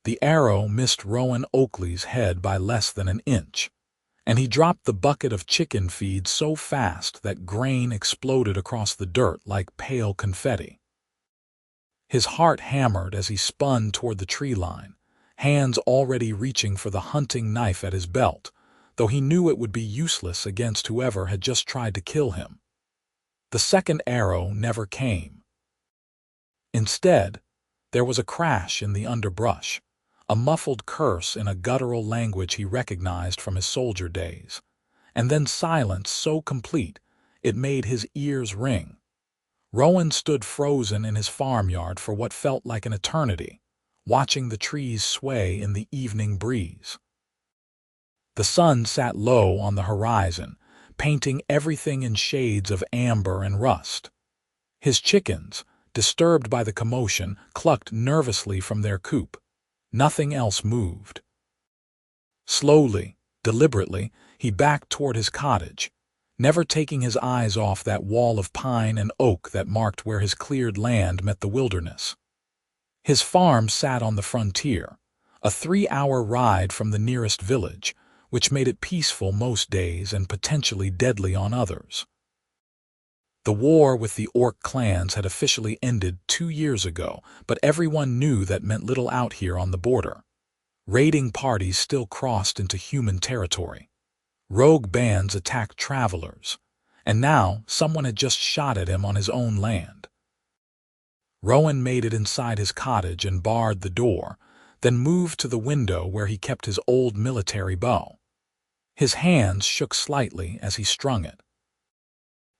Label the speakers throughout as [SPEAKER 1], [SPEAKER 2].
[SPEAKER 1] The arrow missed Rowan Oakley's head by less than an inch, and he dropped the bucket of chicken feed so fast that grain exploded across the dirt like pale confetti. His heart hammered as he spun toward the tree line, hands already reaching for the hunting knife at his belt, though he knew it would be useless against whoever had just tried to kill him. The second arrow never came. Instead, there was a crash in the underbrush, a muffled curse in a guttural language he recognized from his soldier days, and then silence so complete it made his ears ring. Rowan stood frozen in his farmyard for what felt like an eternity, watching the trees sway in the evening breeze. The sun sat low on the horizon, painting everything in shades of amber and rust. His chickens, disturbed by the commotion, clucked nervously from their coop. Nothing else moved. Slowly, deliberately, he backed toward his cottage, never taking his eyes off that wall of pine and oak that marked where his cleared land met the wilderness. His farm sat on the frontier, a 3-hour ride from the nearest village, which made it peaceful most days and potentially deadly on others. The war with the orc clans had officially ended 2 years ago, but everyone knew that meant little out here on the border. Raiding parties still crossed into human territory. Rogue bands attacked travelers, and now someone had just shot at him on his own land. Rowan made it inside his cottage and barred the door, then moved to the window where he kept his old military bow. His hands shook slightly as he strung it.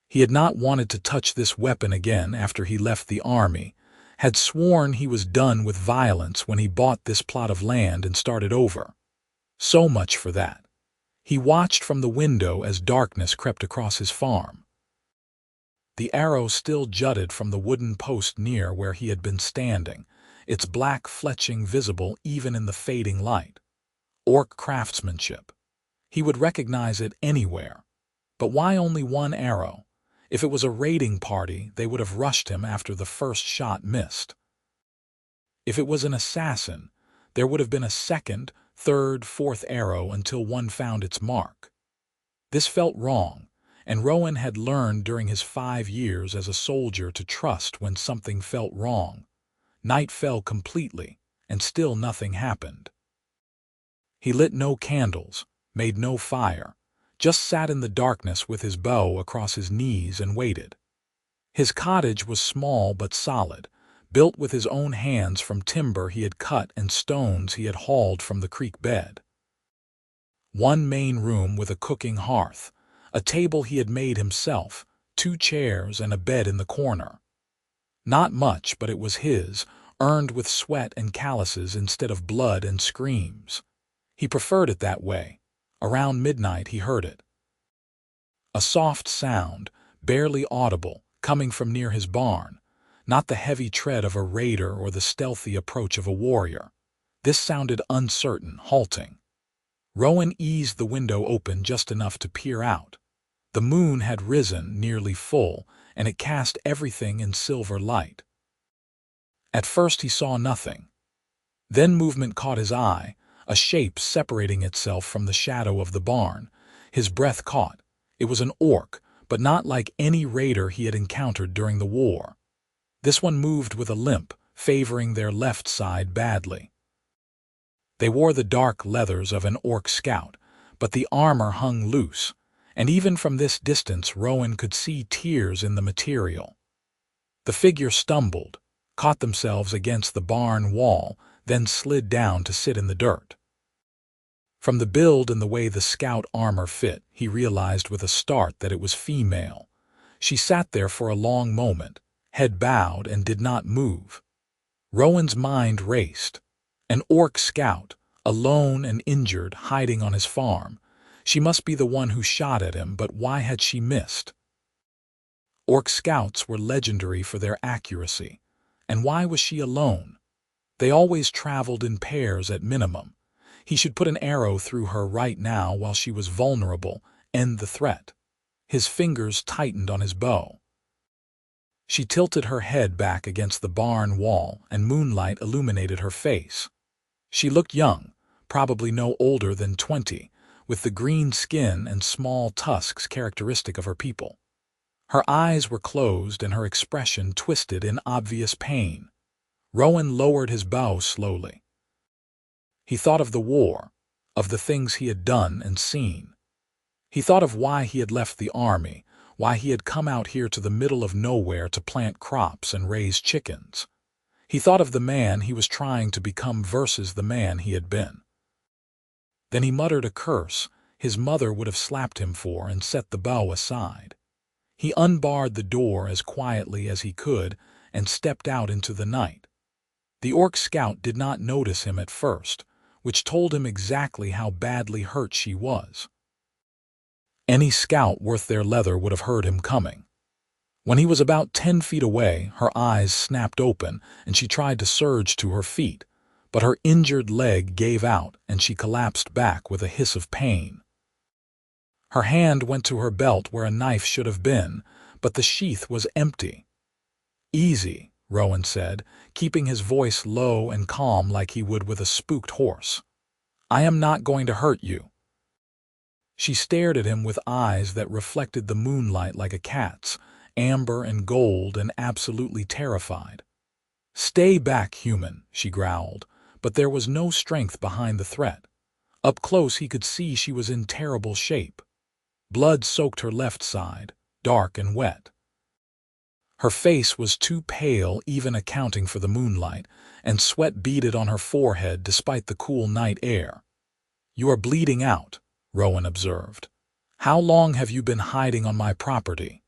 [SPEAKER 1] He had not wanted to touch this weapon again after he left the army, had sworn he was done with violence when he bought this plot of land and started over. So much for that. He watched from the window as darkness crept across his farm. The arrow still jutted from the wooden post near where he had been standing, its black fletching visible even in the fading light. Orc craftsmanship. He would recognize it anywhere. But why only one arrow? If it was a raiding party, they would have rushed him after the first shot missed. If it was an assassin, there would have been a second, third, fourth arrow until one found its mark. This felt wrong, and Rowan had learned during his 5 years as a soldier to trust when something felt wrong. Night fell completely, and still nothing happened. He lit no candles, made no fire, just sat in the darkness with his bow across his knees and waited. His cottage was small but solid, built with his own hands from timber he had cut and stones he had hauled from the creek bed. One main room with a cooking hearth, a table he had made himself, 2 chairs and a bed in the corner. Not much, but it was his, earned with sweat and calluses instead of blood and screams. He preferred it that way. Around midnight he heard it. A soft sound, barely audible, coming from near his barn, not the heavy tread of a raider or the stealthy approach of a warrior. This sounded uncertain, halting. Rowan eased the window open just enough to peer out. The moon had risen nearly full, and it cast everything in silver light. At first he saw nothing. Then movement caught his eye, a shape separating itself from the shadow of the barn. His breath caught. It was an orc, but not like any raider he had encountered during the war. This one moved with a limp, favoring their left side badly. They wore the dark leathers of an orc scout, but the armor hung loose, and even from this distance Rowan could see tears in the material. The figure stumbled, caught themselves against the barn wall, then slid down to sit in the dirt. From the build and the way the scout armor fit, he realized with a start that it was female. She sat there for a long moment, head bowed, and did not move. Rowan's mind raced. An orc scout, alone and injured, hiding on his farm. She must be the one who shot at him, but why had she missed? Orc scouts were legendary for their accuracy. And why was she alone? They always traveled in pairs at minimum. He should put an arrow through her right now while she was vulnerable, end the threat. His fingers tightened on his bow. She tilted her head back against the barn wall, and moonlight illuminated her face. She looked young, probably no older than 20, with the green skin and small tusks characteristic of her people. Her eyes were closed and her expression twisted in obvious pain. Rowan lowered his bow slowly. He thought of the war, of the things he had done and seen. He thought of why he had left the army, why he had come out here to the middle of nowhere to plant crops and raise chickens. He thought of the man he was trying to become versus the man he had been. Then he muttered a curse his mother would have slapped him for and set the bow aside. He unbarred the door as quietly as he could and stepped out into the night. The orc scout did not notice him at first, which told him exactly how badly hurt she was. Any scout worth their leather would have heard him coming. When he was about 10 feet away, her eyes snapped open and she tried to surge to her feet, but her injured leg gave out and she collapsed back with a hiss of pain. Her hand went to her belt where a knife should have been, but the sheath was empty. "Easy," Rowan said, keeping his voice low and calm like he would with a spooked horse. "I am not going to hurt you." She stared at him with eyes that reflected the moonlight like a cat's, amber and gold and absolutely terrified. "Stay back, human," she growled, but there was no strength behind the threat. Up close he could see she was in terrible shape. Blood soaked her left side, dark and wet. Her face was too pale even accounting for the moonlight, and sweat beaded on her forehead despite the cool night air. "You are bleeding out," Rowan observed. "How long have you been hiding on my property?"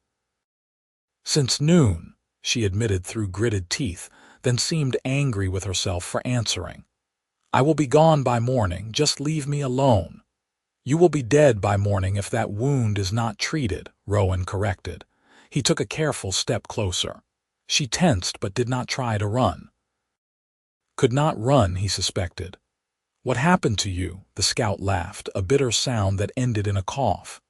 [SPEAKER 1] "Since noon," she admitted through gritted teeth, then seemed angry with herself for answering. "I will be gone by morning, just leave me alone." "You will be dead by morning if that wound is not treated," Rowan corrected. He took a careful step closer. She tensed but did not try to run. Could not run, he suspected. "What happened to you?" the scout laughed, a bitter sound that ended in a cough.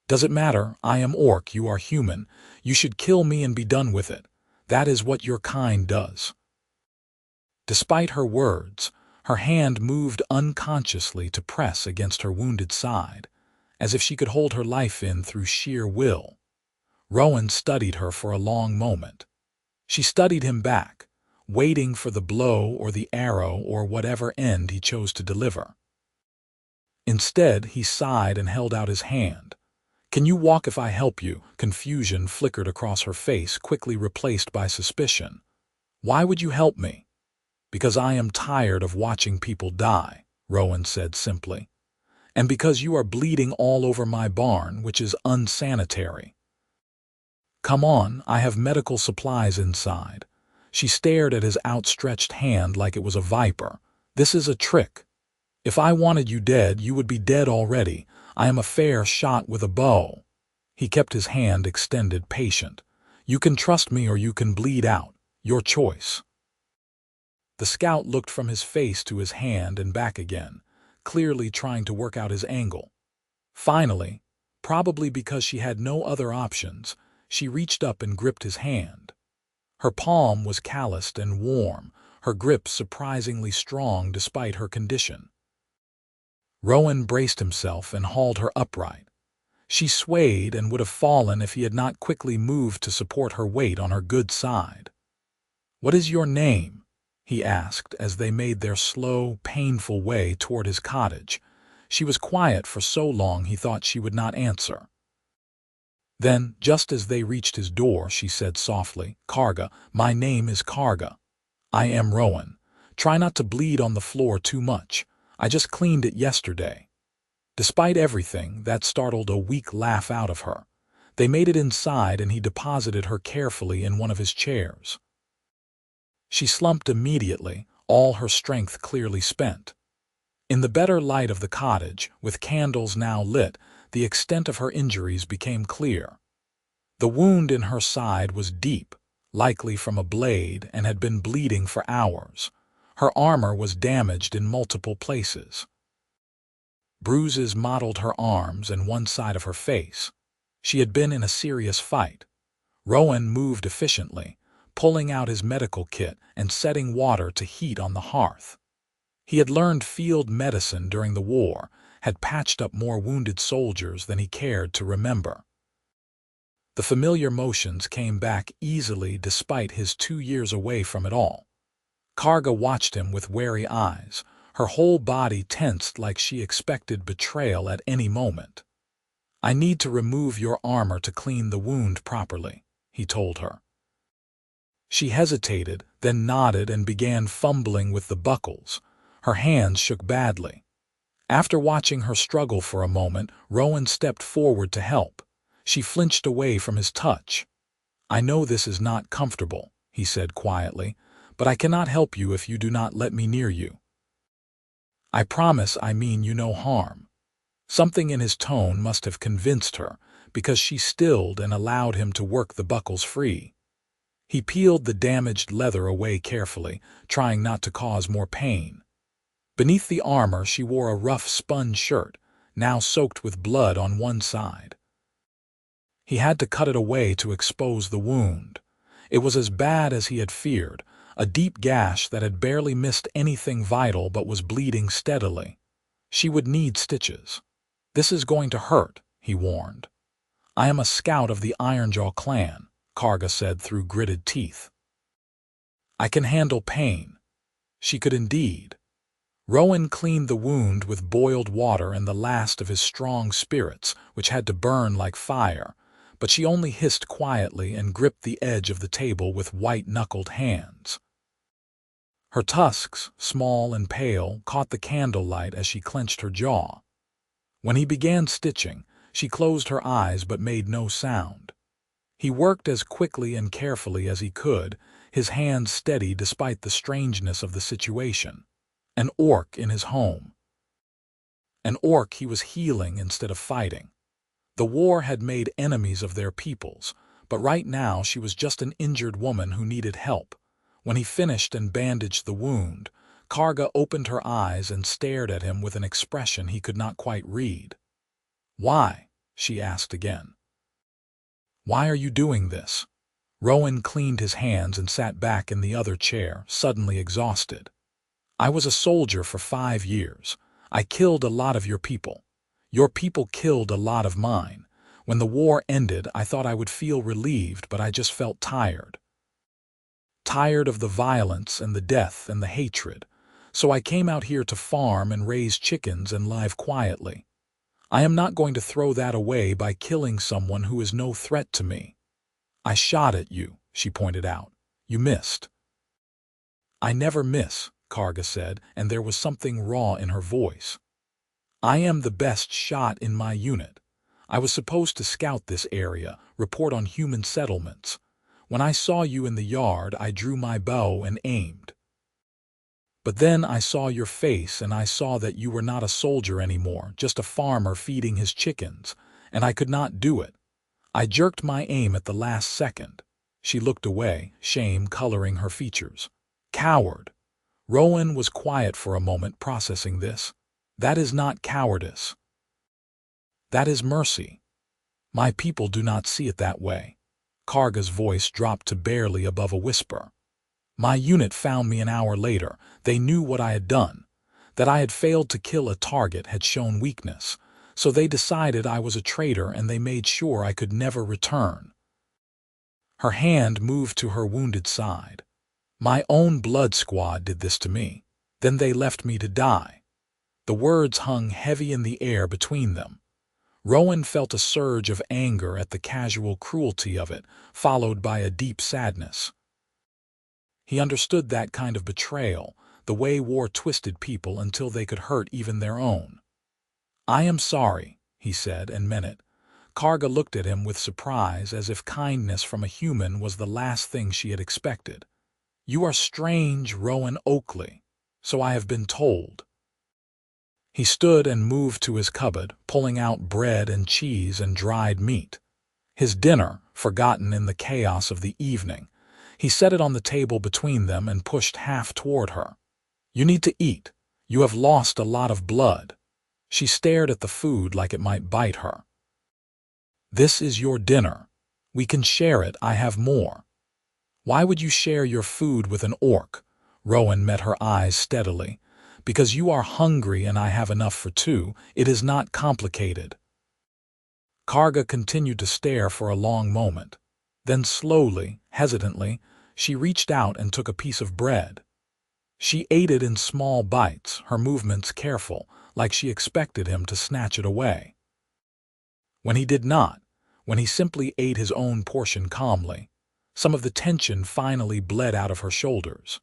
[SPEAKER 1] "Does it matter? I am orc, you are human. You should kill me and be done with it. That is what your kind does." Despite her words, her hand moved unconsciously to press against her wounded side, as if she could hold her life in through sheer will. Rowan studied her for a long moment. She studied him back, waiting for the blow or the arrow or whatever end he chose to deliver. Instead, he sighed and held out his hand. "Can you walk if I help you?" Confusion flickered across her face, quickly replaced by suspicion. "Why would you help me?" "Because I am tired of watching people die," Rowan said simply. "And because you are bleeding all over my barn, which is unsanitary." "Come on, I have medical supplies inside." She stared at his outstretched hand like it was a viper. "This is a trick. If I wanted you dead, you would be dead already. I am a fair shot with a bow." He kept his hand extended, patient. "You can trust me or you can bleed out. Your choice." The scout looked from his face to his hand and back again, clearly trying to work out his angle. Finally, probably because she had no other options, she reached up and gripped his hand. Her palm was calloused and warm, her grip surprisingly strong despite her condition. Rowan braced himself and hauled her upright. She swayed and would have fallen if he had not quickly moved to support her weight on her good side. "What is your name?" he asked as they made their slow, painful way toward his cottage. She was quiet for so long he thought she would not answer. Then, just as they reached his door, she said softly, "Karga, my name is Karga. I am Rowan. Try not to bleed on the floor too much. I just cleaned it yesterday." Despite everything, that startled a weak laugh out of her. They made it inside and he deposited her carefully in one of his chairs. She slumped immediately, all her strength clearly spent. In the better light of the cottage, with candles now lit, the extent of her injuries became clear. The wound in her side was deep, likely from a blade, and had been bleeding for hours. Her armor was damaged in multiple places. Bruises mottled her arms and one side of her face. She had been in a serious fight. Rowan moved efficiently, pulling out his medical kit and setting water to heat on the hearth. He had learned field medicine during the war, had patched up more wounded soldiers than he cared to remember. The familiar motions came back easily despite his 2 years away from it all. Karga watched him with wary eyes, her whole body tensed like she expected betrayal at any moment. "I need to remove your armor to clean the wound properly," he told her. She hesitated, then nodded and began fumbling with the buckles. Her hands shook badly. After watching her struggle for a moment, Rowan stepped forward to help. She flinched away from his touch. "I know this is not comfortable," he said quietly, "but I cannot help you if you do not let me near you." "I promise I mean you no harm." Something in his tone must have convinced her, because she stilled and allowed him to work the buckles free. He peeled the damaged leather away carefully, trying not to cause more pain. Beneath the armor she wore a rough spun shirt, now soaked with blood on one side. He had to cut it away to expose the wound. It was as bad as he had feared, a deep gash that had barely missed anything vital but was bleeding steadily. She would need stitches. "This is going to hurt," he warned. "I am a scout of the Ironjaw clan," Karga said through gritted teeth. "I can handle pain." She could indeed. Rowan cleaned the wound with boiled water and the last of his strong spirits, which had to burn like fire, but she only hissed quietly and gripped the edge of the table with white-knuckled hands. Her tusks, small and pale, caught the candlelight as she clenched her jaw. When he began stitching, she closed her eyes but made no sound. He worked as quickly and carefully as he could, his hands steady despite the strangeness of the situation. An orc in his home. An orc he was healing instead of fighting. The war had made enemies of their peoples, but right now she was just an injured woman who needed help. When he finished and bandaged the wound, Karga opened her eyes and stared at him with an expression he could not quite read. "Why?" she asked again. "Why are you doing this?" Rowan cleaned his hands and sat back in the other chair, suddenly exhausted. "I was a soldier for 5 years. I killed a lot of your people. Your people killed a lot of mine. When the war ended, I thought I would feel relieved, but I just felt tired. Tired of the violence and the death and the hatred. So I came out here to farm and raise chickens and live quietly. I am not going to throw that away by killing someone who is no threat to me." "I shot at you," she pointed out. "You missed." "I never miss," Karga said, and there was something raw in her voice. "I am the best shot in my unit. I was supposed to scout this area, report on human settlements. When I saw you in the yard, I drew my bow and aimed. But then I saw your face and I saw that you were not a soldier anymore, just a farmer feeding his chickens, and I could not do it. I jerked my aim at the last second." She looked away, shame coloring her features. "Coward." Rowan was quiet for a moment, processing this. "That is not cowardice. That is mercy. My people do not see it that way." Karga's voice dropped to barely above a whisper. "My unit found me an hour later. They knew what I had done. That I had failed to kill a target had shown weakness, so they decided I was a traitor and they made sure I could never return." Her hand moved to her wounded side. "My own blood squad did this to me. Then they left me to die." The words hung heavy in the air between them. Rowan felt a surge of anger at the casual cruelty of it, followed by a deep sadness. He understood that kind of betrayal, the way war twisted people until they could hurt even their own. "I am sorry," he said, and meant it. Karga looked at him with surprise, as if kindness from a human was the last thing she had expected. "You are strange, Rowan Oakley. So I have been told." He stood and moved to his cupboard, pulling out bread and cheese and dried meat. His dinner, forgotten in the chaos of the evening. He set it on the table between them and pushed half toward her. "You need to eat. You have lost a lot of blood." She stared at the food like it might bite her. "This is your dinner. We can share it. I have more." "Why would you share your food with an orc?" Rowan met her eyes steadily. Because you are hungry and I have enough for two, it is not complicated. Karga continued to stare for a long moment. Then slowly, hesitantly, she reached out and took a piece of bread. She ate it in small bites, her movements careful, like she expected him to snatch it away. When he did not, when he simply ate his own portion calmly, some of the tension finally bled out of her shoulders.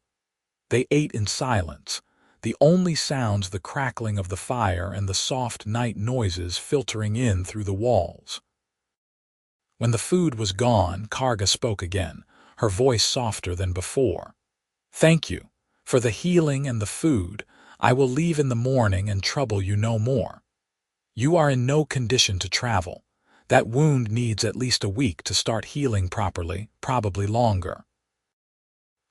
[SPEAKER 1] They ate in silence, the only sounds the crackling of the fire and the soft night noises filtering in through the walls. When the food was gone, Karga spoke again, her voice softer than before. "Thank you. For the healing and the food, I will leave in the morning and trouble you no more. You are in no condition to travel. That wound needs at least a week to start healing properly, probably longer."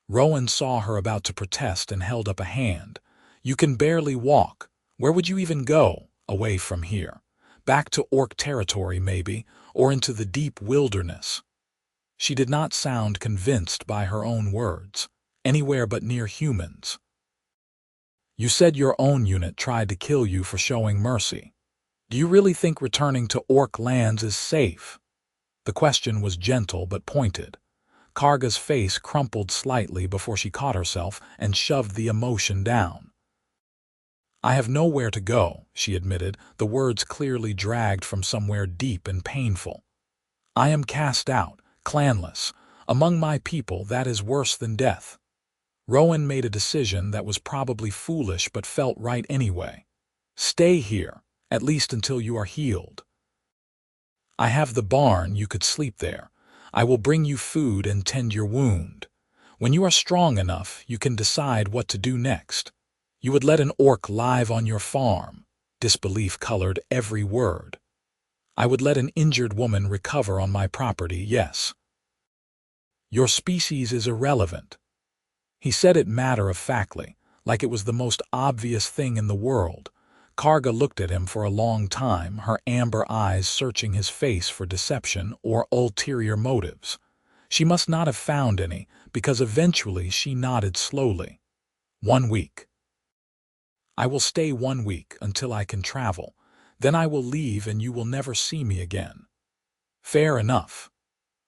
[SPEAKER 1] Rowan saw her about to protest and held up a hand. "You can barely walk. Where would you even go, away from here? Back to orc territory, maybe, or into the deep wilderness." She did not sound convinced by her own words. Anywhere but near humans. "You said your own unit tried to kill you for showing mercy. Do you really think returning to orc lands is safe?" The question was gentle but pointed. Karga's face crumpled slightly before she caught herself and shoved the emotion down. "I have nowhere to go," she admitted, the words clearly dragged from somewhere deep and painful. "I am cast out, clanless. Among my people, that is worse than death." Rowan made a decision that was probably foolish but felt right anyway. "Stay here, at least until you are healed. I have the barn, you could sleep there. I will bring you food and tend your wound. When you are strong enough, you can decide what to do next. You would let an orc live on your farm." Disbelief colored every word. "I would let an injured woman recover on my property, yes." "Your species is irrelevant." He said it matter-of-factly, like it was the most obvious thing in the world. Karga looked at him for a long time, her amber eyes searching his face for deception or ulterior motives. She must not have found any, because eventually she nodded slowly. 1 week. I will stay 1 week until I can travel. Then I will leave and you will never see me again." "Fair enough."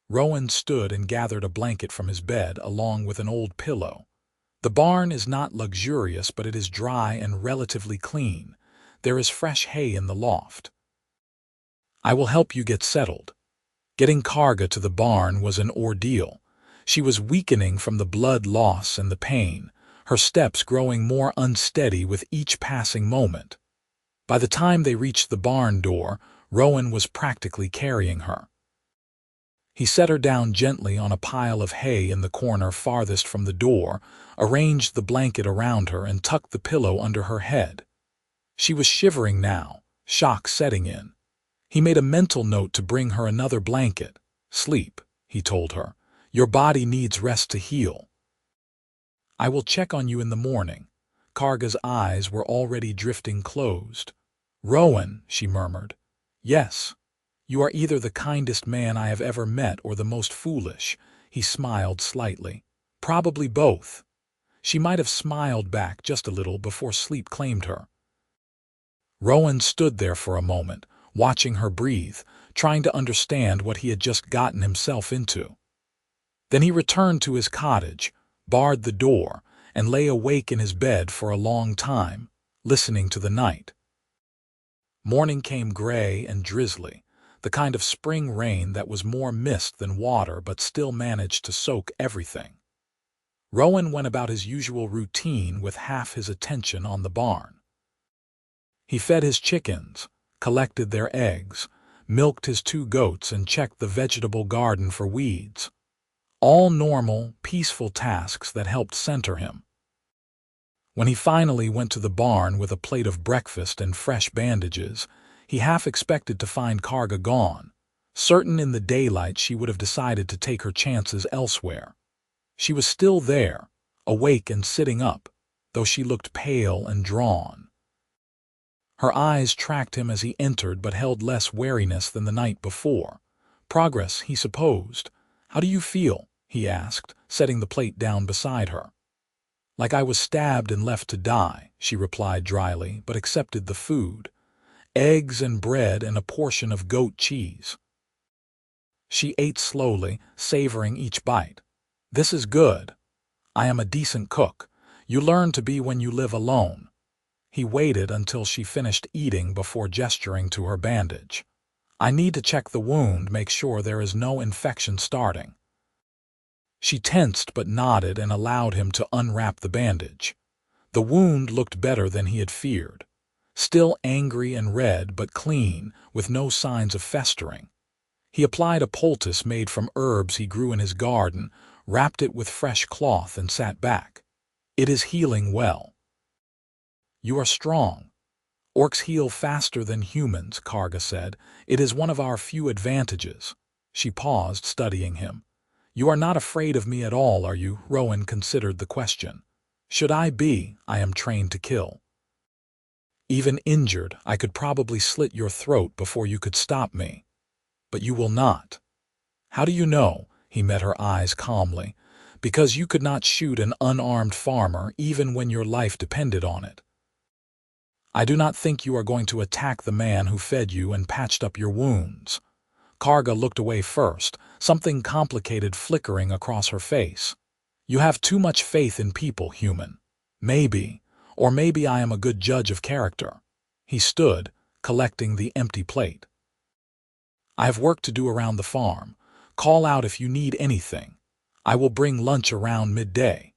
[SPEAKER 1] Rowan stood and gathered a blanket from his bed along with an old pillow. "The barn is not luxurious, but it is dry and relatively clean. There is fresh hay in the loft. I will help you get settled." Getting Karga to the barn was an ordeal. She was weakening from the blood loss and the pain, her steps growing more unsteady with each passing moment. By the time they reached the barn door, Rowan was practically carrying her. He set her down gently on a pile of hay in the corner farthest from the door, arranged the blanket around her, and tucked the pillow under her head. She was shivering now, shock setting in. He made a mental note to bring her another blanket. "Sleep," he told her. "Your body needs rest to heal. I will check on you in the morning." Karga's eyes were already drifting closed. "Rowan," she murmured. "Yes. You are either the kindest man I have ever met or the most foolish." He smiled slightly. "Probably both." She might have smiled back just a little before sleep claimed her. Rowan stood there for a moment, watching her breathe, trying to understand what he had just gotten himself into. Then he returned to his cottage, barred the door, and lay awake in his bed for a long time, listening to the night. Morning came gray and drizzly, the kind of spring rain that was more mist than water but still managed to soak everything. Rowan went about his usual routine with half his attention on the barn. He fed his chickens, collected their eggs, milked his 2 goats, and checked the vegetable garden for weeds. All normal, peaceful tasks that helped center him. When he finally went to the barn with a plate of breakfast and fresh bandages, he half expected to find Karga gone. Certain in the daylight she would have decided to take her chances elsewhere. She was still there, awake and sitting up, though she looked pale and drawn. Her eyes tracked him as he entered but held less wariness than the night before. "Progress," he supposed. "How do you feel?" he asked, setting the plate down beside her. Like I was stabbed and left to die, she replied dryly, but accepted the food. Eggs and bread and a portion of goat cheese. She ate slowly, savoring each bite. This is good. I am a decent cook. You learn to be when you live alone. He waited until she finished eating before gesturing to her bandage. I need to check the wound, make sure there is no infection starting. She tensed but nodded and allowed him to unwrap the bandage. The wound looked better than he had feared. Still angry and red, but clean, with no signs of festering. He applied a poultice made from herbs he grew in his garden, wrapped it with fresh cloth and sat back. It is healing well. You are strong. Orcs heal faster than humans, Karga said. It is one of our few advantages. She paused, studying him. You are not afraid of me at all, are you? Rowan considered the question. Should I be? I am trained to kill. Even injured, I could probably slit your throat before you could stop me. But you will not. How do you know? He met her eyes calmly. Because you could not shoot an unarmed farmer even when your life depended on it. I do not think you are going to attack the man who fed you and patched up your wounds. Karga looked away first, something complicated flickering across her face. You have too much faith in people, human. Maybe, or maybe I am a good judge of character. He stood, collecting the empty plate. I have work to do around the farm. Call out if you need anything. I will bring lunch around midday.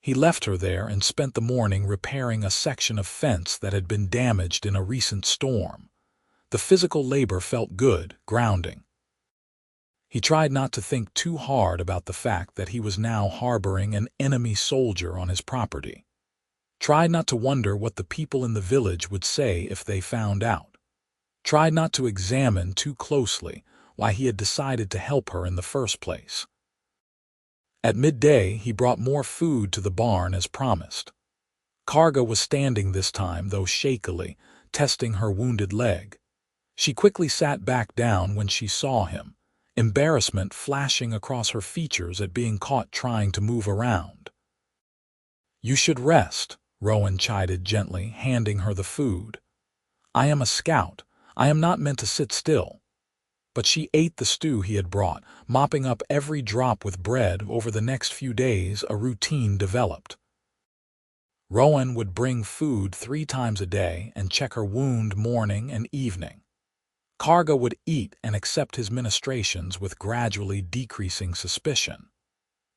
[SPEAKER 1] He left her there and spent the morning repairing a section of fence that had been damaged in a recent storm. The physical labor felt good, grounding. He tried not to think too hard about the fact that he was now harboring an enemy soldier on his property. Tried not to wonder what the people in the village would say if they found out. Tried not to examine too closely why he had decided to help her in the first place. At midday, he brought more food to the barn as promised. Karga was standing this time, though shakily, testing her wounded leg. She quickly sat back down when she saw him, embarrassment flashing across her features at being caught trying to move around. You should rest, Rowan chided gently, handing her the food. I am a scout. I am not meant to sit still. But she ate the stew he had brought, mopping up every drop with bread. Over the next few days, a routine developed. Rowan would bring food 3 times a day and check her wound morning and evening. Karga would eat and accept his ministrations with gradually decreasing suspicion.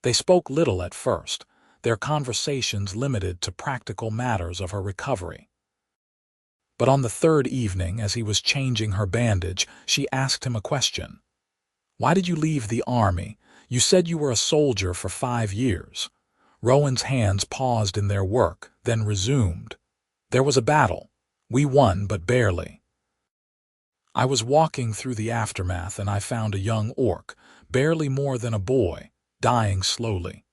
[SPEAKER 1] They spoke little at first, their conversations limited to practical matters of her recovery. But on the 3rd evening, as he was changing her bandage, she asked him a question. Why did you leave the army? You said you were a soldier for 5 years. Rowan's hands paused in their work, then resumed. There was a battle. We won, but barely. I was walking through the aftermath and I found a young orc, barely more than a boy, dying slowly.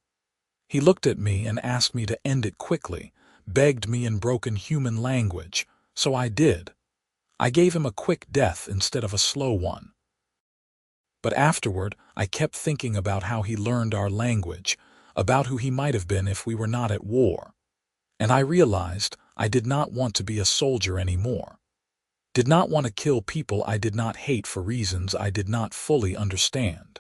[SPEAKER 1] He looked at me and asked me to end it quickly, begged me in broken human language. So I did. I gave him a quick death instead of a slow one. But afterward, I kept thinking about how he learned our language, about who he might have been if we were not at war. And I realized I did not want to be a soldier anymore. Did not want to kill people I did not hate for reasons I did not fully understand.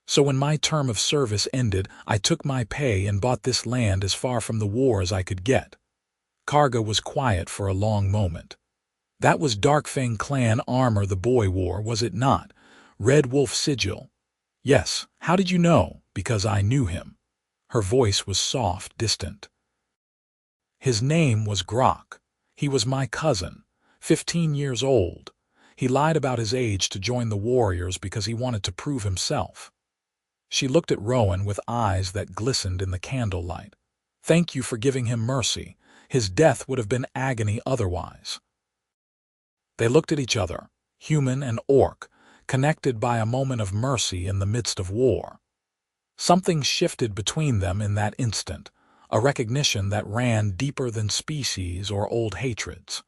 [SPEAKER 1] So when my term of service ended, I took my pay and bought this land as far from the war as I could get. Karga was quiet for a long moment. That was Darkfang clan armor the boy wore, was it not? Red Wolf sigil. Yes, how did you know? Because I knew him. Her voice was soft, distant. His name was Grok. He was my cousin, 15 years old. He lied about his age to join the warriors because he wanted to prove himself. She looked at Rowan with eyes that glistened in the candlelight. Thank you for giving him mercy. His death would have been agony otherwise. They looked at each other, human and orc, connected by a moment of mercy in the midst of war. Something shifted between them in that instant, a recognition that ran deeper than species or old hatreds.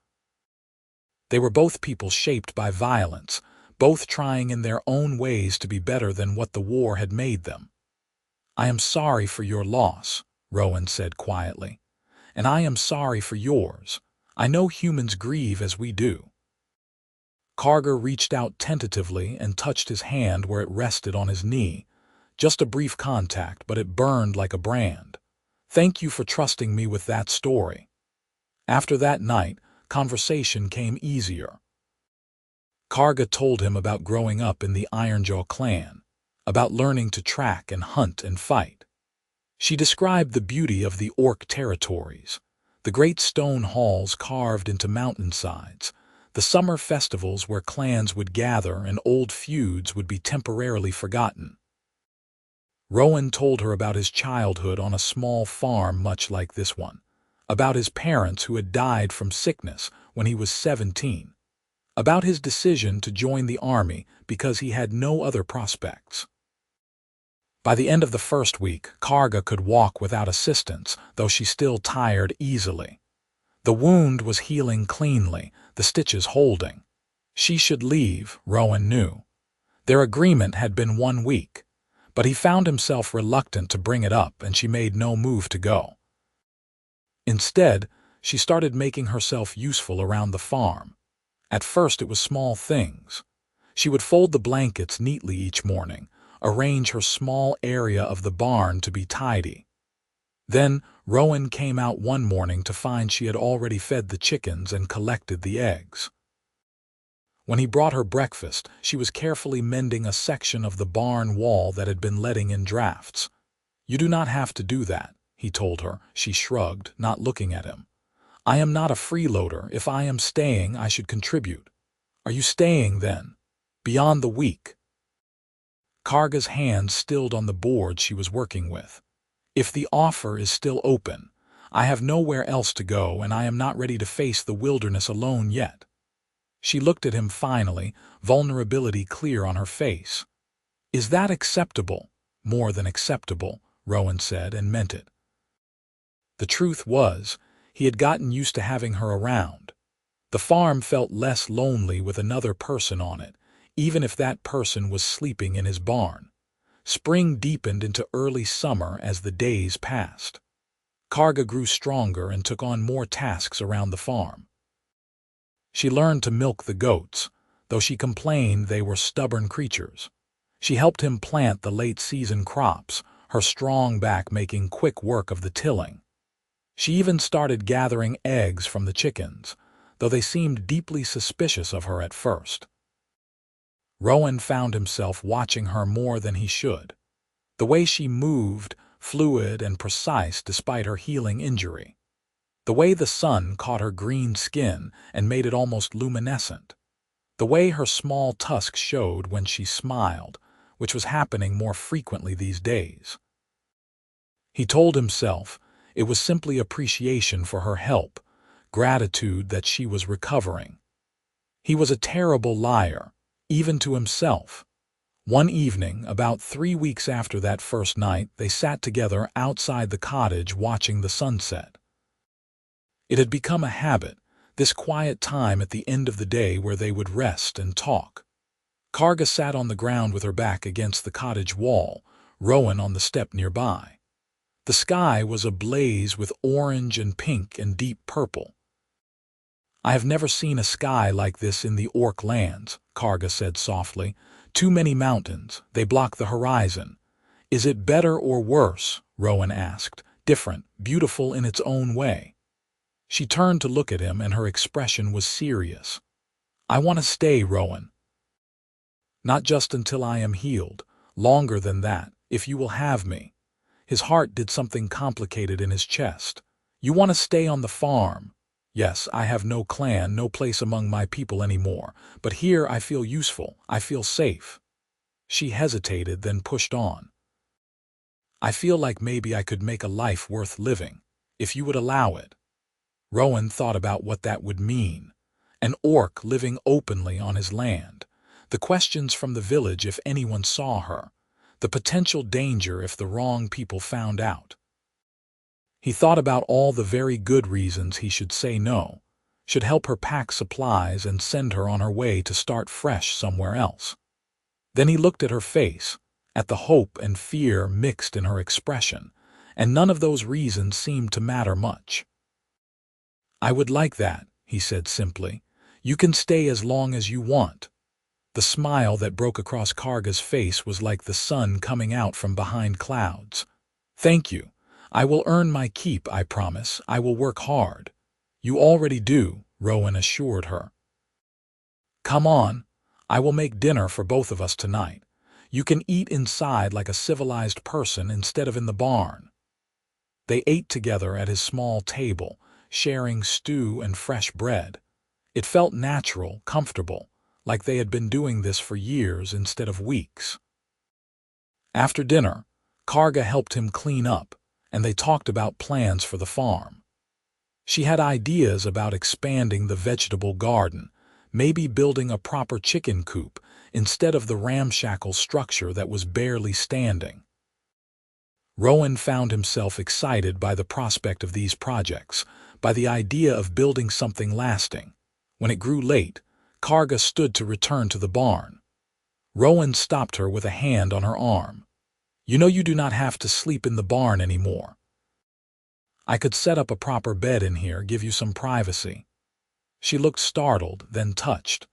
[SPEAKER 1] They were both people shaped by violence, both trying in their own ways to be better than what the war had made them. I am sorry for your loss, Rowan said quietly, "and I am sorry for yours. I know humans grieve as we do." Karga reached out tentatively and touched his hand where it rested on his knee. Just a brief contact, but it burned like a brand. "Thank you for trusting me with that story." After that night, conversation came easier. Karga told him about growing up in the Ironjaw clan, about learning to track and hunt and fight. She described the beauty of the orc territories, the great stone halls carved into mountainsides, the summer festivals where clans would gather and old feuds would be temporarily forgotten. Rowan told her about his childhood on a small farm much like this one, about his parents who had died from sickness when he was 17, about his decision to join the army because he had no other prospects. By the end of the first week, Karga could walk without assistance, though she still tired easily. The wound was healing cleanly, the stitches holding. She should leave, Rowan knew. Their agreement had been 1 week, but he found himself reluctant to bring it up, and she made no move to go. Instead, she started making herself useful around the farm. At first it was small things. She would fold the blankets neatly each morning, arrange her small area of the barn to be tidy. Then Rowan came out one morning to find she had already fed the chickens and collected the eggs. When he brought her breakfast, she was carefully mending a section of the barn wall that had been letting in drafts. "You do not have to do that," he told her. She shrugged, not looking at him. "I am not a freeloader. If I am staying, I should contribute." "Are you staying, then? Beyond the week?" Karga's hand stilled on the board she was working with. "If the offer is still open, I have nowhere else to go, and I am not ready to face the wilderness alone yet." She looked at him finally, vulnerability clear on her face. "Is that acceptable?" "More than acceptable," Rowan said, and meant it. The truth was, he had gotten used to having her around. The farm felt less lonely with another person on it, even if that person was sleeping in his barn. Spring deepened into early summer as the days passed. Karga grew stronger and took on more tasks around the farm. She learned to milk the goats, though she complained they were stubborn creatures. She helped him plant the late-season crops, her strong back making quick work of the tilling. She even started gathering eggs from the chickens, though they seemed deeply suspicious of her at first. Rowan found himself watching her more than he should. The way she moved, fluid and precise despite her healing injury. The way the sun caught her green skin and made it almost luminescent. The way her small tusks showed when she smiled, which was happening more frequently these days. He told himself it was simply appreciation for her help, gratitude that she was recovering. He was a terrible liar, even to himself. One evening, about 3 weeks after that first night, they sat together outside the cottage watching the sunset. It had become a habit, this quiet time at the end of the day where they would rest and talk. Karga sat on the ground with her back against the cottage wall, Rowan on the step nearby. The sky was ablaze with orange and pink and deep purple. "I have never seen a sky like this in the orc lands," Karga said softly. "Too many mountains, they block the horizon." "Is it better or worse?" Rowan asked. "Different, beautiful in its own way." She turned to look at him, and her expression was serious. "I want to stay, Rowan. Not just until I am healed, longer than that, if you will have me." His heart did something complicated in his chest. "You want to stay on the farm?" "Yes, I have no clan, no place among my people anymore, but here I feel useful, I feel safe." She hesitated, then pushed on. "I feel like maybe I could make a life worth living, if you would allow it." Rowan thought about what that would mean. An orc living openly on his land. The questions from the village if anyone saw her. The potential danger if the wrong people found out. He thought about all the very good reasons he should say no, should help her pack supplies and send her on her way to start fresh somewhere else. Then he looked at her face, at the hope and fear mixed in her expression, and none of those reasons seemed to matter much. "I would like that," he said simply. "You can stay as long as you want." The smile that broke across Karga's face was like the sun coming out from behind clouds. "Thank you. I will earn my keep, I promise. I will work hard." "You already do," Rowan assured her. "Come on. I will make dinner for both of us tonight. You can eat inside like a civilized person instead of in the barn." They ate together at his small table, sharing stew and fresh bread. It felt natural, comfortable, like they had been doing this for years instead of weeks. After dinner, Karga helped him clean up, and they talked about plans for the farm. She had ideas about expanding the vegetable garden, maybe building a proper chicken coop instead of the ramshackle structure that was barely standing. Rowan found himself excited by the prospect of these projects, by the idea of building something lasting. When it grew late, Karga stood to return to the barn. Rowan stopped her with a hand on her arm. "You know you do not have to sleep in the barn anymore. I could set up a proper bed in here, give you some privacy." She looked startled, then touched.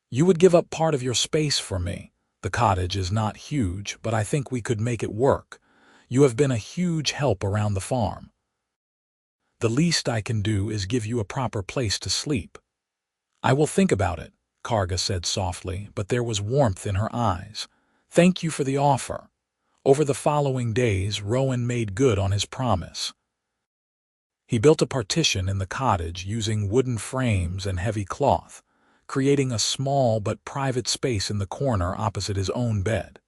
[SPEAKER 1] "You would give up part of your space for me. The cottage is not huge, but I think we could make it work. You have been a huge help around the farm. The least I can do is give you a proper place to sleep." "I will think about it," Karga said softly, but there was warmth in her eyes. "Thank you for the offer." Over the following days, Rowan made good on his promise. He built a partition in the cottage using wooden frames and heavy cloth, creating a small but private space in the corner opposite his own bed.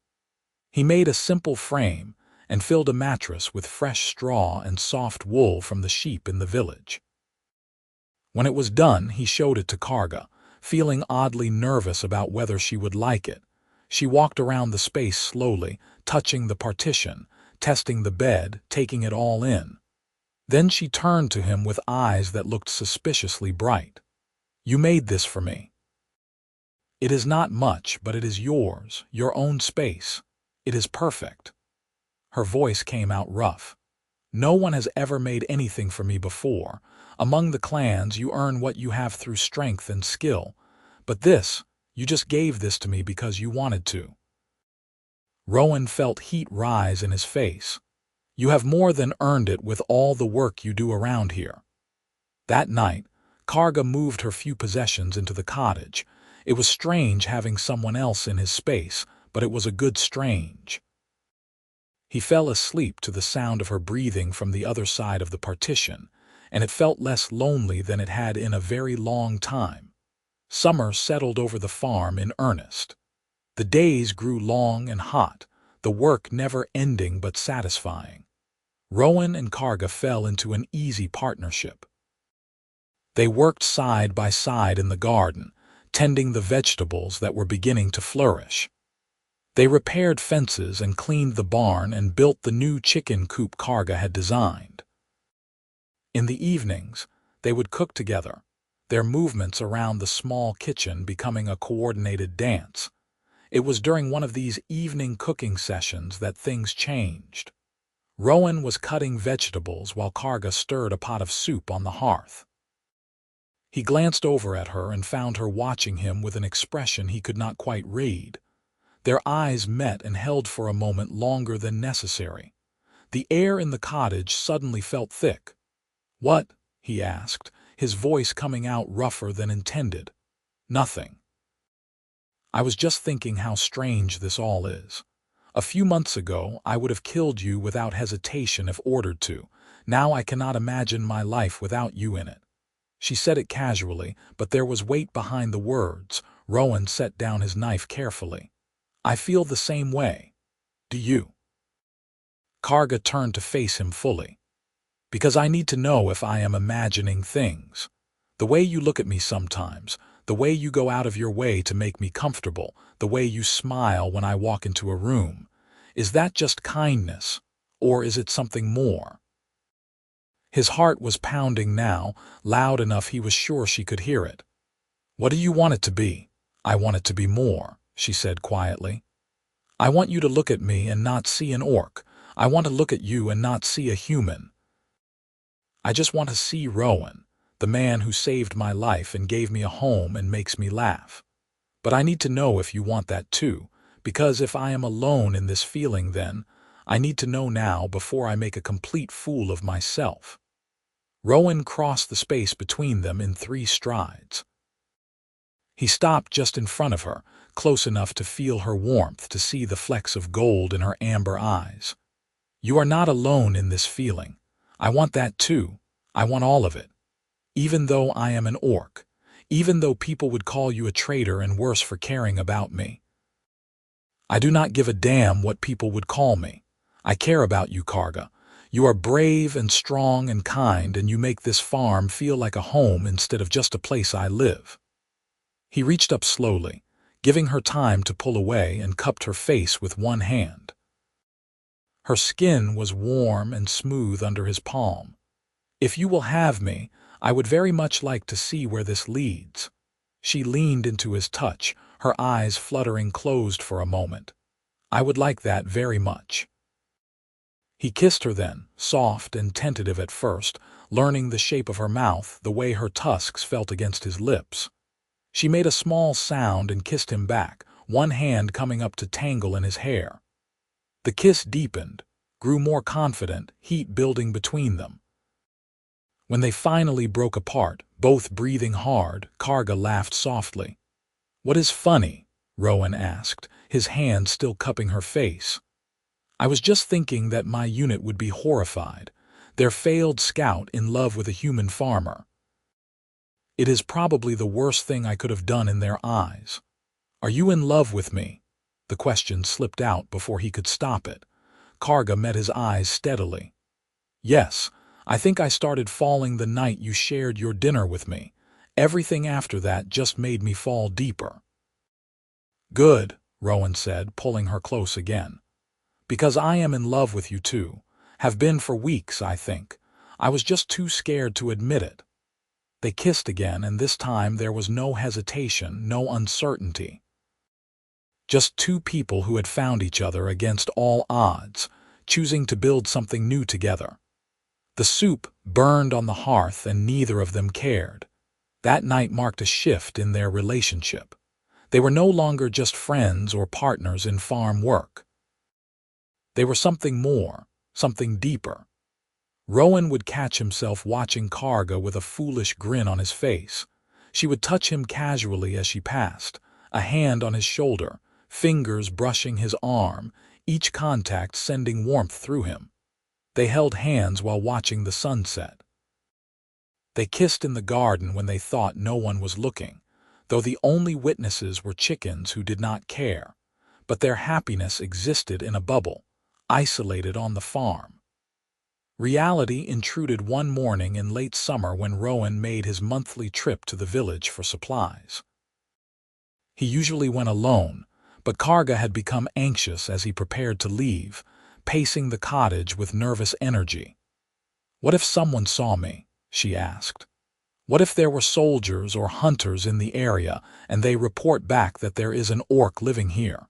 [SPEAKER 1] He made a simple frame and filled a mattress with fresh straw and soft wool from the sheep in the village. When it was done, he showed it to Karga, feeling oddly nervous about whether she would like it. She walked around the space slowly, touching the partition, testing the bed, taking it all in. Then she turned to him with eyes that looked suspiciously bright. "You made this for me. It is not much, but it is yours, your own space. It is perfect." Her voice came out rough. "No one has ever made anything for me before. Among the clans, you earn what you have through strength and skill. But this, you just gave this to me because you wanted to." Rowan felt heat rise in his face. "You have more than earned it with all the work you do around here." That night, Karga moved her few possessions into the cottage. It was strange having someone else in his space, but it was a good strange. He fell asleep to the sound of her breathing from the other side of the partition, and it felt less lonely than it had in a very long time. Summer settled over the farm in earnest. The days grew long and hot, the work never ending but satisfying. Rowan and Karga fell into an easy partnership. They worked side by side in the garden, tending the vegetables that were beginning to flourish. They repaired fences and cleaned the barn and built the new chicken coop Karga had designed. In the evenings, they would cook together, their movements around the small kitchen becoming a coordinated dance. It was during one of these evening cooking sessions that things changed. Rowan was cutting vegetables while Karga stirred a pot of soup on the hearth. He glanced over at her and found her watching him with an expression he could not quite read. Their eyes met and held for a moment longer than necessary. The air in the cottage suddenly felt thick. "What?" he asked, his voice coming out rougher than intended. "Nothing. I was just thinking how strange this all is. A few months ago, I would have killed you without hesitation if ordered to. Now I cannot imagine my life without you in it." She said it casually, but there was weight behind the words. Rowan set down his knife carefully. "I feel the same way. Do you?" Karga turned to face him fully. "Because I need to know if I am imagining things. The way you look at me sometimes, the way you go out of your way to make me comfortable, the way you smile when I walk into a room. Is that just kindness, or is it something more?" His heart was pounding now, loud enough he was sure she could hear it. "What do you want it to be?" "I want it to be more," she said quietly. "I want you to look at me and not see an orc. I want to look at you and not see a human. I just want to see Rowan, the man who saved my life and gave me a home and makes me laugh. But I need to know if you want that too, because if I am alone in this feeling then, I need to know now before I make a complete fool of myself. Rowan crossed the space between them in 3 strides. He stopped just in front of her, close enough to feel her warmth, to see the flecks of gold in her amber eyes. You are not alone in this feeling. I want that too. I want all of it. Even though I am an orc. Even though people would call you a traitor and worse for caring about me. I do not give a damn what people would call me. I care about you, Karga. You are brave and strong and kind, and you make this farm feel like a home instead of just a place I live. He reached up slowly, giving her time to pull away, and cupped her face with one hand. Her skin was warm and smooth under his palm. If you will have me, I would very much like to see where this leads. She leaned into his touch, her eyes fluttering closed for a moment. I would like that very much. He kissed her then, soft and tentative at first, learning the shape of her mouth, the way her tusks felt against his lips. She made a small sound and kissed him back, one hand coming up to tangle in his hair. The kiss deepened, grew more confident, heat building between them. When they finally broke apart, both breathing hard, Karga laughed softly. "What is funny?" Rowan asked, his hand still cupping her face. "I was just thinking that my unit would be horrified. Their failed scout in love with a human farmer. It is probably the worst thing I could have done in their eyes. Are you in love with me?" The question slipped out before he could stop it. Karga met his eyes steadily. "Yes, I think I started falling the night you shared your dinner with me. Everything after that just made me fall deeper." "Good," Rowan said, pulling her close again. "Because I am in love with you too. Have been for weeks, I think. I was just too scared to admit it." They kissed again, and this time there was no hesitation, no uncertainty. Just 2 people who had found each other against all odds, choosing to build something new together. The soup burned on the hearth and neither of them cared. That night marked a shift in their relationship. They were no longer just friends or partners in farm work. They were something more, something deeper. Rowan would catch himself watching Karga with a foolish grin on his face. She would touch him casually as she passed, a hand on his shoulder, fingers brushing his arm, each contact sending warmth through him. They held hands while watching the sunset. They kissed in the garden when they thought no one was looking, though the only witnesses were chickens who did not care. But their happiness existed in a bubble, isolated on the farm. Reality intruded one morning in late summer when Rowan made his monthly trip to the village for supplies. He usually went alone, but Karga had become anxious as he prepared to leave, pacing the cottage with nervous energy. "What if someone saw me?" she asked. "What if there were soldiers or hunters in the area and they report back that there is an orc living here?"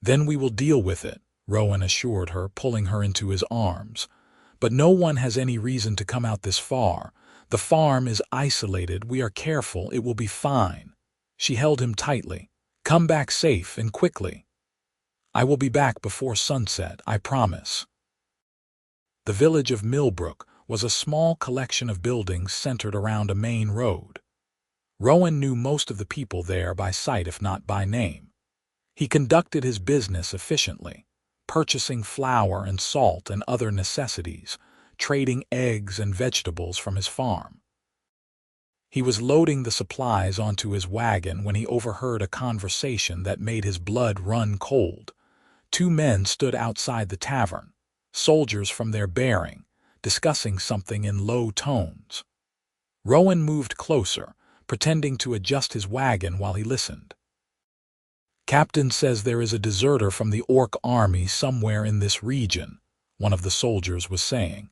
[SPEAKER 1] "Then we will deal with it," Rowan assured her, pulling her into his arms. "But no one has any reason to come out this far. The farm is isolated. We are careful. It will be fine." She held him tightly. "Come back safe and quickly." "I will be back before sunset, I promise." The village of Millbrook was a small collection of buildings centered around a main road. Rowan knew most of the people there by sight if not by name. He conducted his business efficiently, purchasing flour and salt and other necessities, trading eggs and vegetables from his farm. He was loading the supplies onto his wagon when he overheard a conversation that made his blood run cold. 2 men stood outside the tavern, soldiers from their bearing, discussing something in low tones. Rowan moved closer, pretending to adjust his wagon while he listened. "Captain says there is a deserter from the orc army somewhere in this region," one of the soldiers was saying.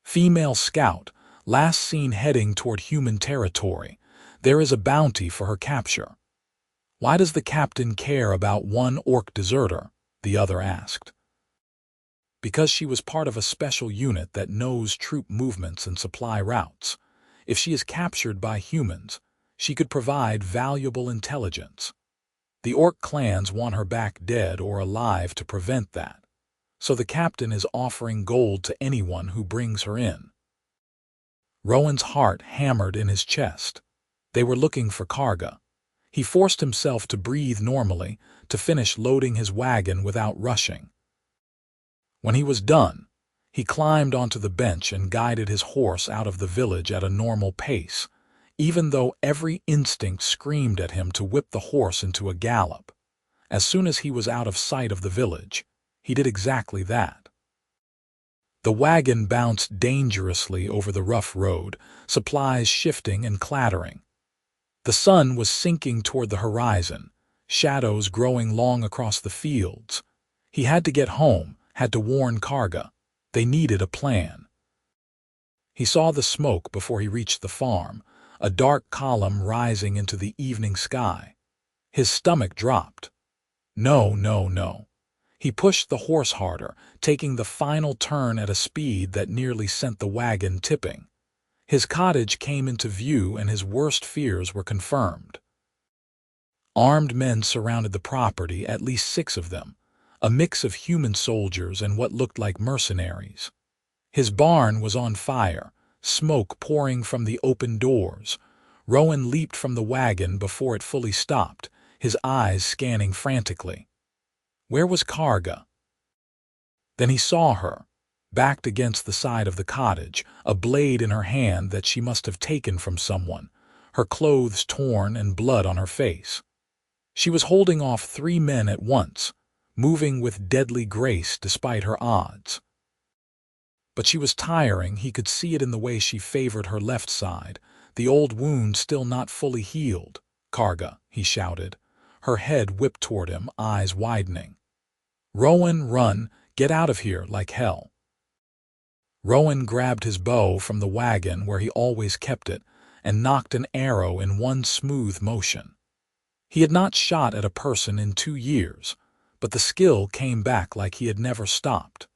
[SPEAKER 1] "Female scout, last seen heading toward human territory. There is a bounty for her capture." "Why does the captain care about one orc deserter?" the other asked. because she was part of a special unit that knows troop movements and supply routes. If she is captured by humans, she could provide valuable intelligence. The orc clans want her back dead or alive to prevent that, so the captain is offering gold to anyone who brings her in. Rowan's heart hammered in his chest. They were looking for Karga. He forced himself to breathe normally, to finish loading his wagon without rushing. When he was done, he climbed onto the bench and guided his horse out of the village at a normal pace, even though every instinct screamed at him to whip the horse into a gallop. As soon as he was out of sight of the village, he did exactly that. The wagon bounced dangerously over the rough road, supplies shifting and clattering. The sun was sinking toward the horizon, shadows growing long across the fields. He had to get home, had to warn Karga. They needed a plan. He saw the smoke before he reached the farm, a dark column rising into the evening sky. His stomach dropped. No, no, no. He pushed the horse harder, taking the final turn at a speed that nearly sent the wagon tipping. His cottage came into view and his worst fears were confirmed. Armed men surrounded the property, at least 6 of them, a mix of human soldiers and what looked like mercenaries. His barn was on fire, smoke pouring from the open doors. Rowan leaped from the wagon before it fully stopped, his eyes scanning frantically. Where was Karga? Then he saw her, backed against the side of the cottage, a blade in her hand that she must have taken from someone, her clothes torn and blood on her face. She was holding off 3 men at once, moving with deadly grace despite her odds. But she was tiring, he could see it in the way she favored her left side, the old wound still not fully healed. "Karga," he shouted. Her head whipped toward him, eyes widening. "Rowan, run, get out of here like hell." Rowan grabbed his bow from the wagon where he always kept it and knocked an arrow in one smooth motion. He had not shot at a person in 2 years, but the skill came back like he had never stopped.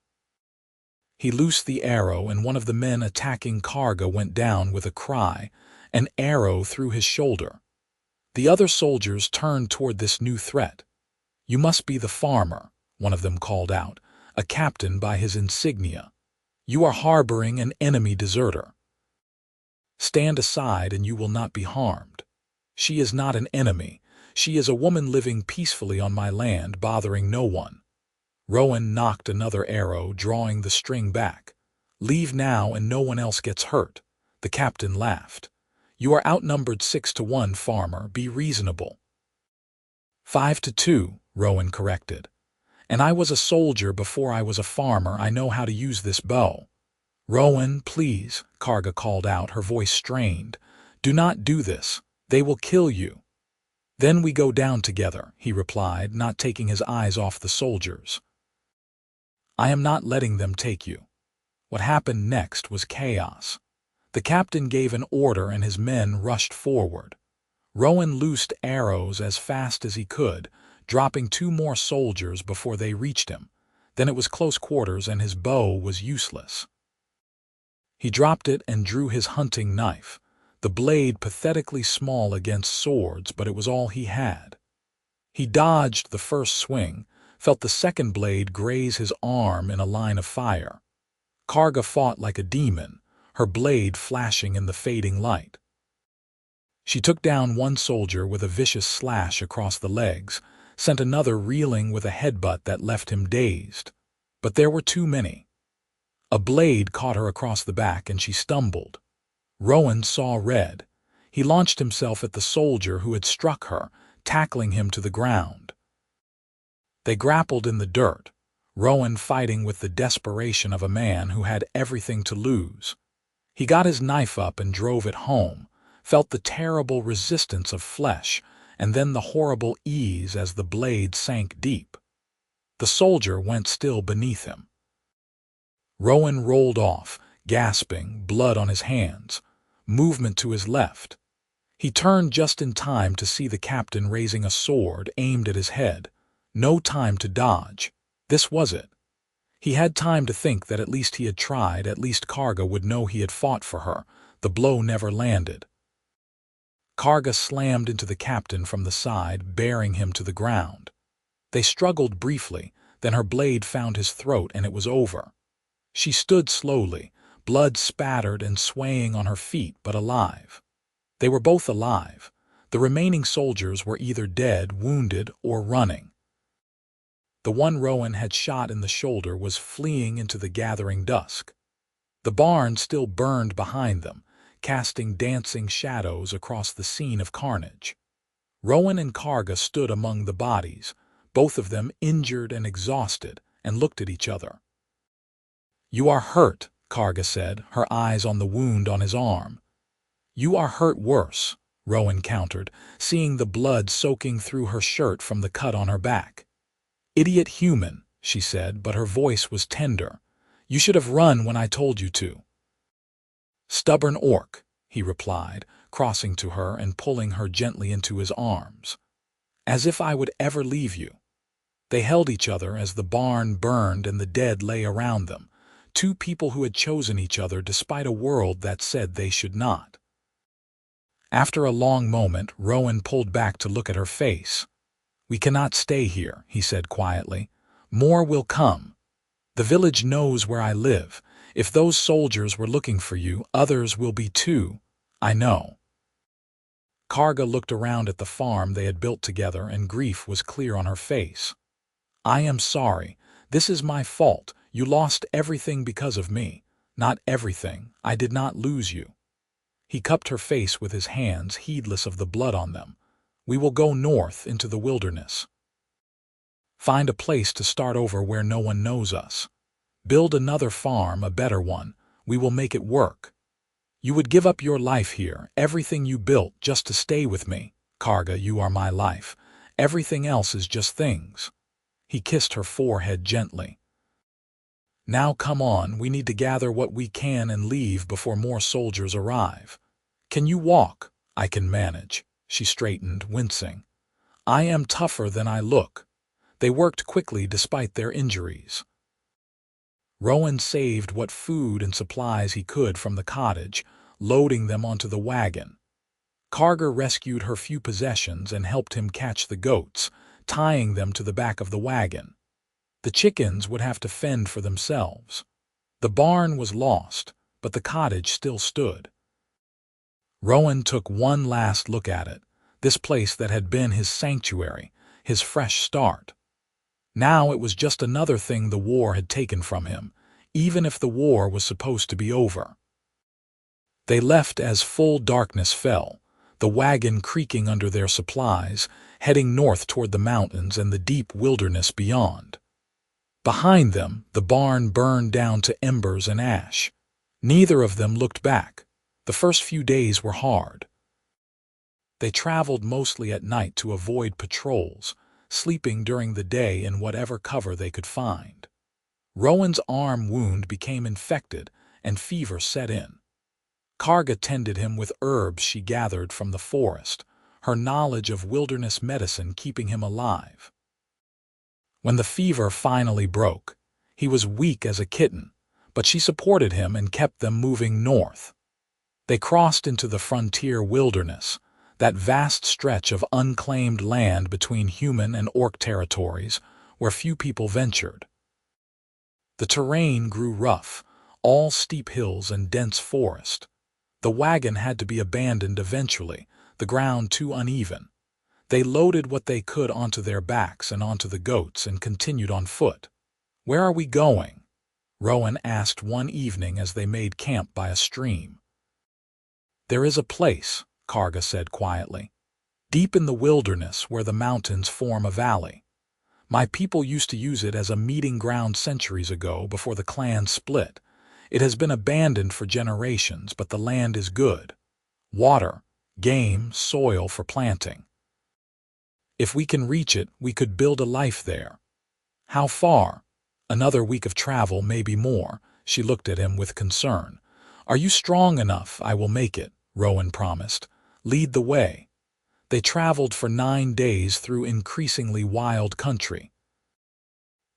[SPEAKER 1] He loosed the arrow and one of the men attacking Karga went down with a cry, an arrow through his shoulder. The other soldiers turned toward this new threat. "You must be the farmer," one of them called out, a captain by his insignia. "You are harboring an enemy deserter. Stand aside and you will not be harmed. She is not an enemy. She is a woman living peacefully on my land, bothering no one." Rowan knocked another arrow, drawing the string back. "Leave now and no one else gets hurt." The captain laughed. "You are outnumbered 6-1, farmer. Be reasonable." 5-2, Rowan corrected. "And I was a soldier before I was a farmer. I know how to use this bow." "Rowan, please," Karga called out, her voice strained. "Do not do this. They will kill you." "Then we go down together," he replied, not taking his eyes off the soldiers. "I am not letting them take you." What happened next was chaos. The captain gave an order and his men rushed forward. Rowan loosed arrows as fast as he could, dropping 2 more soldiers before they reached him. Then it was close quarters and his bow was useless. He dropped it and drew his hunting knife, the blade pathetically small against swords, but it was all he had. He dodged the first swing, felt the second blade graze his arm in a line of fire. Karga fought like a demon, her blade flashing in the fading light. She took down one soldier with a vicious slash across the legs, sent another reeling with a headbutt that left him dazed. But there were too many. A blade caught her across the back and she stumbled. Rowan saw red. He launched himself at the soldier who had struck her, tackling him to the ground. They grappled in the dirt, Rowan fighting with the desperation of a man who had everything to lose. He got his knife up and drove it home, felt the terrible resistance of flesh, and then the horrible ease as the blade sank deep. The soldier went still beneath him. Rowan rolled off, gasping, blood on his hands, movement to his left. He turned just in time to see the captain raising a sword aimed at his head. No time to dodge. This was it. He had time to think that at least he had tried, at least Karga would know he had fought for her. The blow never landed. Karga slammed into the captain from the side, bearing him to the ground. They struggled briefly, then her blade found his throat and it was over. She stood slowly, blood spattered and swaying on her feet, but alive. They were both alive. The remaining soldiers were either dead, wounded, or running. The one Rowan had shot in the shoulder was fleeing into the gathering dusk. The barn still burned behind them, casting dancing shadows across the scene of carnage. Rowan and Karga stood among the bodies, both of them injured and exhausted, and looked at each other. "You are hurt," Karga said, her eyes on the wound on his arm. "You are hurt worse," Rowan countered, seeing the blood soaking through her shirt from the cut on her back. "Idiot human," she said, but her voice was tender. "You should have run when I told you to." "Stubborn orc," he replied, crossing to her and pulling her gently into his arms. "As if I would ever leave you." They held each other as the barn burned and the dead lay around them, two people who had chosen each other despite a world that said they should not. After a long moment, Rowan pulled back to look at her face. "We cannot stay here," he said quietly. "More will come. The village knows where I live. If those soldiers were looking for you, others will be too. I know." Karga looked around at the farm they had built together, and grief was clear on her face. "I am sorry. This is my fault. You lost everything because of me. Not everything. I did not lose you." He cupped her face with his hands, heedless of the blood on them. "We will go north into the wilderness. Find a place to start over where no one knows us. Build another farm, a better one. We will make it work. You would give up your life here, everything you built, just to stay with me. Karga, you are my life. Everything else is just things." He kissed her forehead gently. "Now come on, we need to gather what we can and leave before more soldiers arrive. Can you walk?" "I can manage." She straightened, wincing. "I am tougher than I look." They worked quickly despite their injuries. Rowan saved what food and supplies he could from the cottage, loading them onto the wagon. Karga rescued her few possessions and helped him catch the goats, tying them to the back of the wagon. The chickens would have to fend for themselves. The barn was lost, but the cottage still stood. Rowan took one last look at it, this place that had been his sanctuary, his fresh start. Now it was just another thing the war had taken from him, even if the war was supposed to be over. They left as full darkness fell, the wagon creaking under their supplies, heading north toward the mountains and the deep wilderness beyond. Behind them, the barn burned down to embers and ash. Neither of them looked back. The first few days were hard. They traveled mostly at night to avoid patrols, sleeping during the day in whatever cover they could find. Rowan's arm wound became infected and fever set in. Karga tended him with herbs she gathered from the forest, her knowledge of wilderness medicine keeping him alive. When the fever finally broke, he was weak as a kitten, but she supported him and kept them moving north. They crossed into the frontier wilderness, that vast stretch of unclaimed land between human and orc territories where few people ventured. The terrain grew rough, all steep hills and dense forest. The wagon had to be abandoned eventually, the ground too uneven. They loaded what they could onto their backs and onto the goats and continued on foot. "Where are we going?" Rowan asked one evening as they made camp by a stream. "There is a place," Karga said quietly, "deep in the wilderness where the mountains form a valley. My people used to use it as a meeting ground centuries ago before the clan split. It has been abandoned for generations, but the land is good. Water, game, soil for planting. If we can reach it, we could build a life there." "How far?" "Another week of travel, maybe more." She looked at him with concern. "Are you strong enough?" "I will make it," Rowan promised. "Lead the way." They traveled for 9 days through increasingly wild country.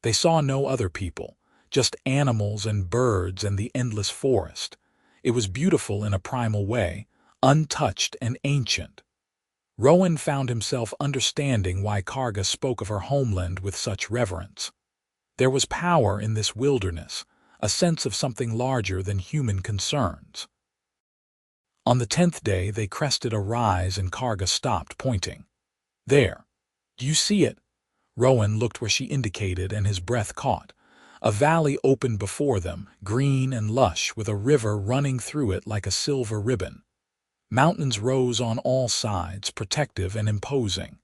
[SPEAKER 1] They saw no other people, just animals and birds and the endless forest. It was beautiful in a primal way, untouched and ancient. Rowan found himself understanding why Karga spoke of her homeland with such reverence. There was power in this wilderness, a sense of something larger than human concerns. On the 10th day, they crested a rise and Karga stopped, pointing. "There. Do you see it?" Rowan looked where she indicated and his breath caught. A valley opened before them, green and lush, with a river running through it like a silver ribbon. Mountains rose on all sides, protective and imposing.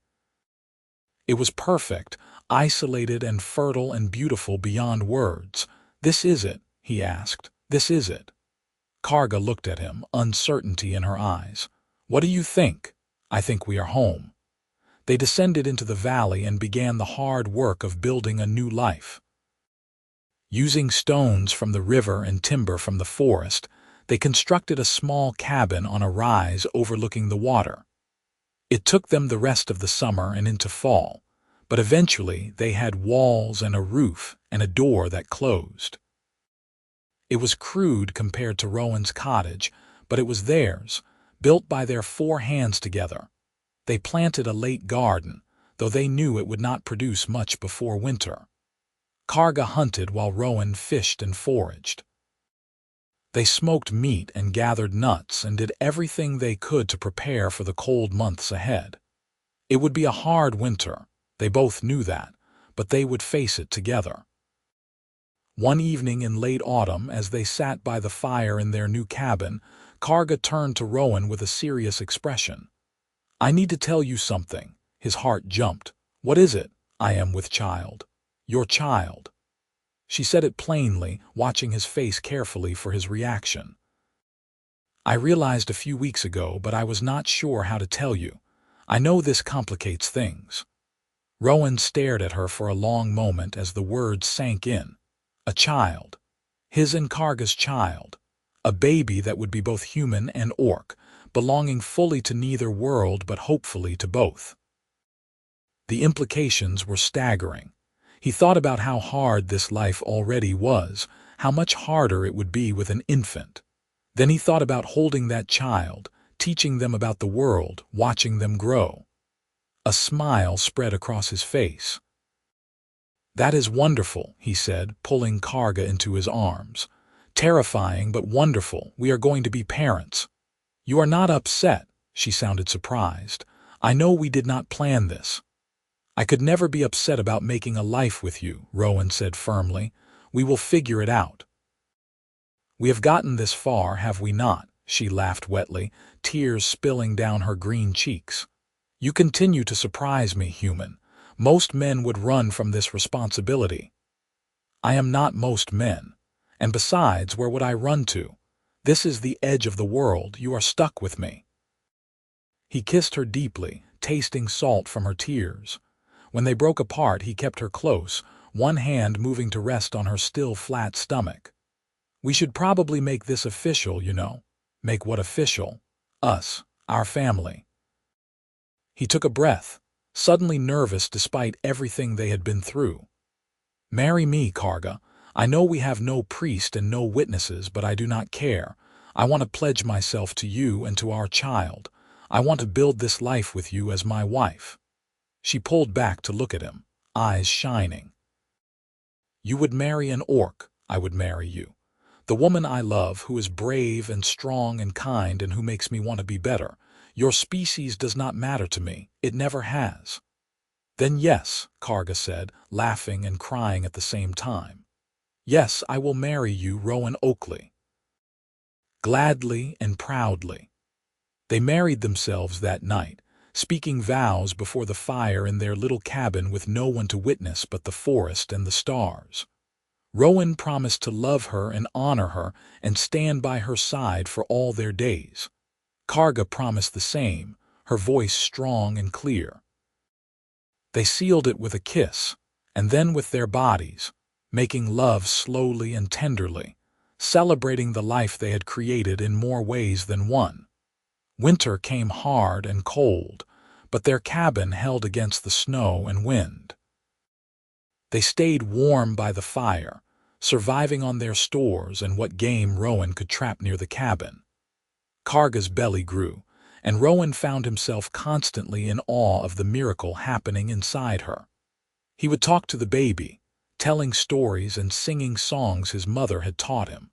[SPEAKER 1] It was perfect, isolated and fertile and beautiful beyond words. "This is it?" he asked. "This is it?" Karga looked at him, uncertainty in her eyes. "What do you think?" "I think we are home." They descended into the valley and began the hard work of building a new life. Using stones from the river and timber from the forest, they constructed a small cabin on a rise overlooking the water. It took them the rest of the summer and into fall, but eventually they had walls and a roof and a door that closed. It was crude compared to Rowan's cottage, but it was theirs, built by their 4 hands together. They planted a late garden, though they knew it would not produce much before winter. Karga hunted while Rowan fished and foraged. They smoked meat and gathered nuts and did everything they could to prepare for the cold months ahead. It would be a hard winter, they both knew that, but they would face it together. One evening in late autumn, as they sat by the fire in their new cabin, Karga turned to Rowan with a serious expression. "I need to tell you something." His heart jumped. "What is it?" "I am with child. Your child." She said it plainly, watching his face carefully for his reaction. "I realized a few weeks ago, but I was not sure how to tell you. I know this complicates things." Rowan stared at her for a long moment as the words sank in. A child. His and Karga's child. A baby that would be both human and orc, belonging fully to neither world but hopefully to both. The implications were staggering. He thought about how hard this life already was, how much harder it would be with an infant. Then he thought about holding that child, teaching them about the world, watching them grow. A smile spread across his face. "That is wonderful," he said, pulling Karga into his arms. "Terrifying but wonderful. We are going to be parents." "You are not upset?" She sounded surprised. "I know we did not plan this." "I could never be upset about making a life with you," Rowan said firmly. "We will figure it out." "We have gotten this far, have we not?" She laughed wetly, tears spilling down her green cheeks. "You continue to surprise me, human. Most men would run from this responsibility." "I am not most men. And besides, where would I run to? This is the edge of the world. You are stuck with me." He kissed her deeply, tasting salt from her tears. When they broke apart, he kept her close, one hand moving to rest on her still flat stomach. "We should probably make this official, you know." "Make what official?" "Us. Our family." He took a breath, suddenly nervous despite everything they had been through. "Marry me, Karga. I know we have no priest and no witnesses, but I do not care. I want to pledge myself to you and to our child. I want to build this life with you as my wife." She pulled back to look at him, eyes shining. "You would marry an orc. I would marry you. The woman I love, who is brave and strong and kind and who makes me want to be better. Your species does not matter to me. It never has." "Then yes," Karga said, laughing and crying at the same time. "Yes, I will marry you, Rowan Oakley." Gladly and proudly. They married themselves that night, speaking vows before the fire in their little cabin with no one to witness but the forest and the stars. Rowan promised to love her and honor her and stand by her side for all their days. Karga promised the same, her voice strong and clear. They sealed it with a kiss, and then with their bodies, making love slowly and tenderly, celebrating the life they had created in more ways than one. Winter came hard and cold, but their cabin held against the snow and wind. They stayed warm by the fire, surviving on their stores and what game Rowan could trap near the cabin. Karga's belly grew, and Rowan found himself constantly in awe of the miracle happening inside her. He would talk to the baby, telling stories and singing songs his mother had taught him.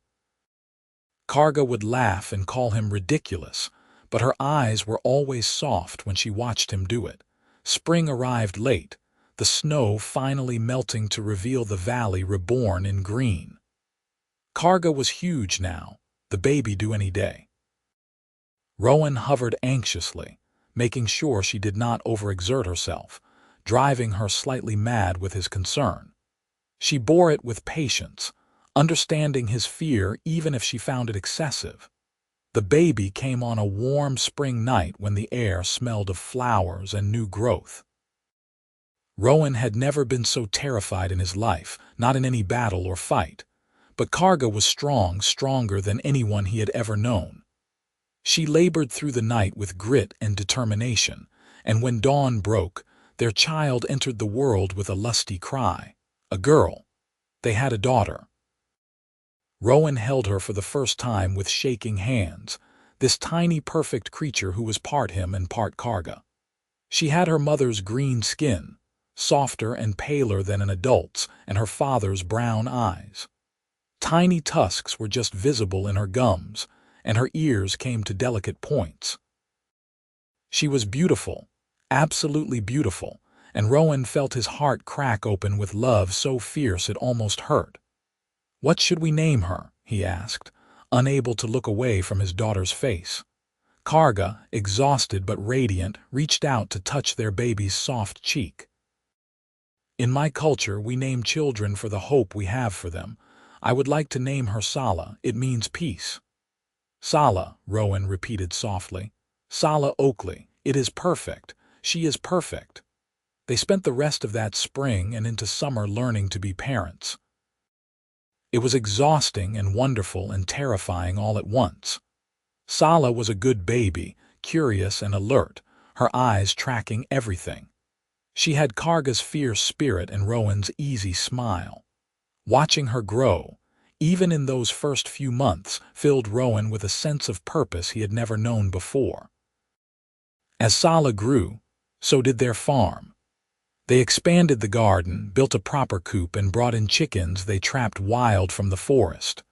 [SPEAKER 1] Karga would laugh and call him ridiculous, but her eyes were always soft when she watched him do it. Spring arrived late, the snow finally melting to reveal the valley reborn in green. Karga was huge now, the baby due any day. Rowan hovered anxiously, making sure she did not overexert herself, driving her slightly mad with his concern. She bore it with patience, understanding his fear even if she found it excessive. The baby came on a warm spring night when the air smelled of flowers and new growth. Rowan had never been so terrified in his life, not in any battle or fight. But Karga was strong, stronger than anyone he had ever known. She labored through the night with grit and determination, and when dawn broke, their child entered the world with a lusty cry. A girl. They had a daughter. Rowan held her for the first time with shaking hands, this tiny perfect creature who was part him and part Karga. She had her mother's green skin, softer and paler than an adult's, and her father's brown eyes. Tiny tusks were just visible in her gums, and her ears came to delicate points. She was beautiful, absolutely beautiful, and Rowan felt his heart crack open with love so fierce it almost hurt. "What should we name her?" he asked, unable to look away from his daughter's face. Karga, exhausted but radiant, reached out to touch their baby's soft cheek. "In my culture, we name children for the hope we have for them. I would like to name her Sala. It means peace." "Sala," Rowan repeated softly. "Sala Oakley. It is perfect. She is perfect." They spent the rest of that spring and into summer learning to be parents. It was exhausting and wonderful and terrifying all at once. Sala was a good baby, curious and alert, her eyes tracking everything. She had Karga's fierce spirit and Rowan's easy smile. Watching her grow, even in those first few months, filled Rowan with a sense of purpose he had never known before. As Sala grew, so did their farm. They expanded the garden, built a proper coop, and brought in chickens they trapped wild from the forest.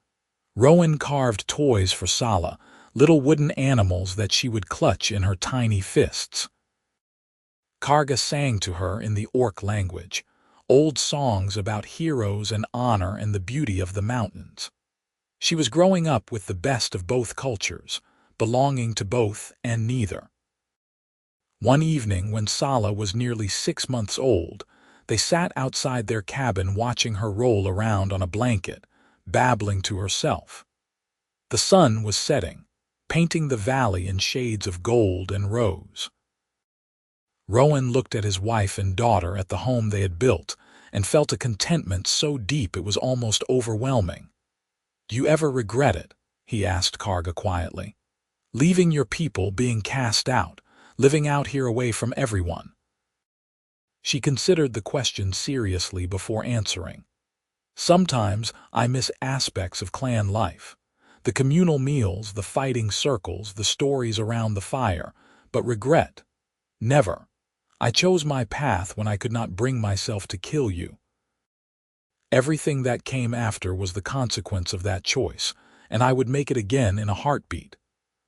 [SPEAKER 1] Rowan carved toys for Sala, little wooden animals that she would clutch in her tiny fists. Karga sang to her in the orc language, old songs about heroes and honor and the beauty of the mountains. She was growing up with the best of both cultures, belonging to both and neither. One evening, when Sala was nearly 6 months old, they sat outside their cabin watching her roll around on a blanket, babbling to herself. The sun was setting, painting the valley in shades of gold and rose. Rowan looked at his wife and daughter at the home they had built and felt a contentment so deep it was almost overwhelming. "Do you ever regret it?" he asked Karga quietly. "Leaving your people, being cast out, living out here away from everyone?" She considered the question seriously before answering. "Sometimes I miss aspects of clan life. The communal meals, the fighting circles, the stories around the fire. But regret? Never. I chose my path when I could not bring myself to kill you. Everything that came after was the consequence of that choice, and I would make it again in a heartbeat.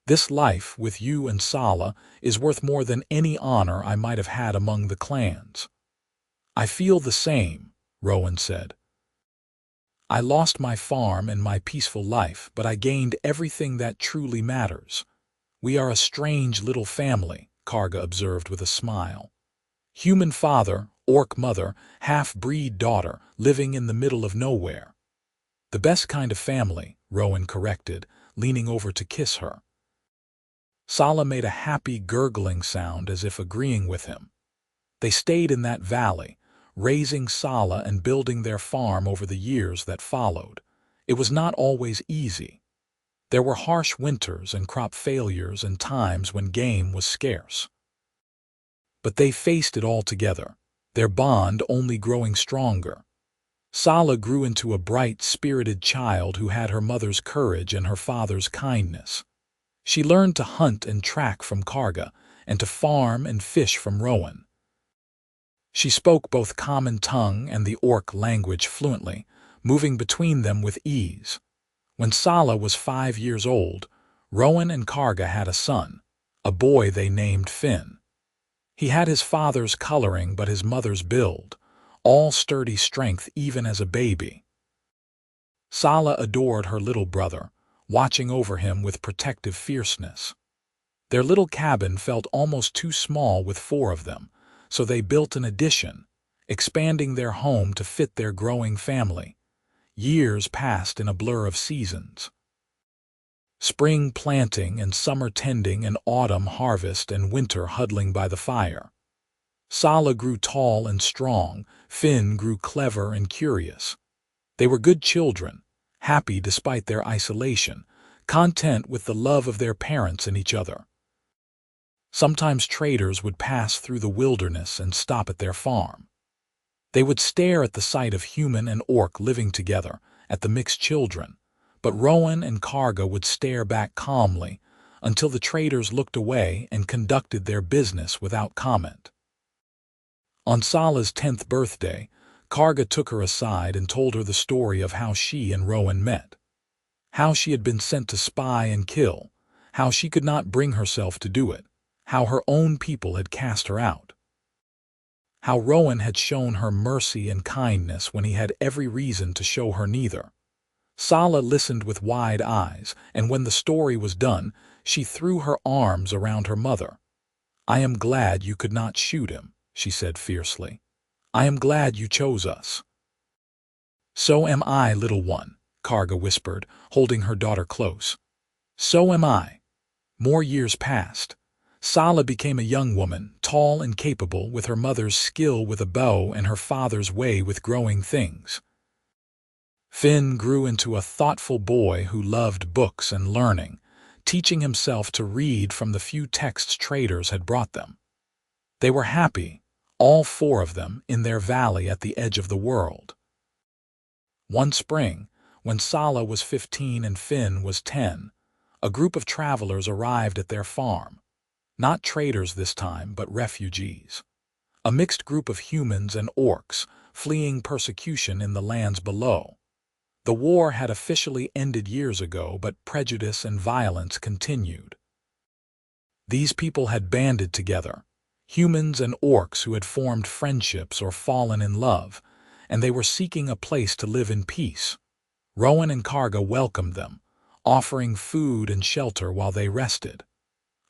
[SPEAKER 1] This life, with you and Sala, is worth more than any honor I might have had among the clans." "I feel the same," Rowan said. "I lost my farm and my peaceful life, but I gained everything that truly matters. We are a strange little family," Karga observed with a smile. "Human father, orc mother, half-breed daughter, living in the middle of nowhere." "The best kind of family," Rowan corrected, leaning over to kiss her. Sala made a happy gurgling sound as if agreeing with him. They stayed in that valley, raising Sala and building their farm over the years that followed. It was not always easy. There were harsh winters and crop failures and times when game was scarce. But they faced it all together, their bond only growing stronger. Sala grew into a bright, spirited child who had her mother's courage and her father's kindness. She learned to hunt and track from Karga, and to farm and fish from Rowan. She spoke both common tongue and the orc language fluently, moving between them with ease. When Sala was 5 years old, Rowan and Karga had a son, a boy they named Finn. He had his father's coloring but his mother's build, all sturdy strength even as a baby. Sala adored her little brother, watching over him with protective fierceness. Their little cabin felt almost too small with 4 of them, so they built an addition, expanding their home to fit their growing family. Years passed in a blur of seasons. Spring planting and summer tending and autumn harvest and winter huddling by the fire. Sala grew tall and strong, Finn grew clever and curious. They were good children, happy despite their isolation, content with the love of their parents and each other. Sometimes traders would pass through the wilderness and stop at their farm. They would stare at the sight of human and orc living together, at the mixed children, but Rowan and Karga would stare back calmly until the traders looked away and conducted their business without comment. On Sala's 10th birthday, Karga took her aside and told her the story of how she and Rowan met. How she had been sent to spy and kill, how she could not bring herself to do it, how her own people had cast her out. How Rowan had shown her mercy and kindness when he had every reason to show her neither. Sala listened with wide eyes, and when the story was done, she threw her arms around her mother. "I am glad you could not shoot him," she said fiercely. "I am glad you chose us." "So am I, little one," Karga whispered, holding her daughter close. "So am I." More years passed. Sala became a young woman, tall and capable, with her mother's skill with a bow and her father's way with growing things. Finn grew into a thoughtful boy who loved books and learning, teaching himself to read from the few texts traders had brought them. They were happy, all 4 of them, in their valley at the edge of the world. One spring, when Sala was 15 and Finn was 10, a group of travelers arrived at their farm. Not traders this time, but refugees. A mixed group of humans and orcs, fleeing persecution in the lands below. The war had officially ended years ago, but prejudice and violence continued. These people had banded together, humans and orcs who had formed friendships or fallen in love, and they were seeking a place to live in peace. Rowan and Karga welcomed them, offering food and shelter while they rested.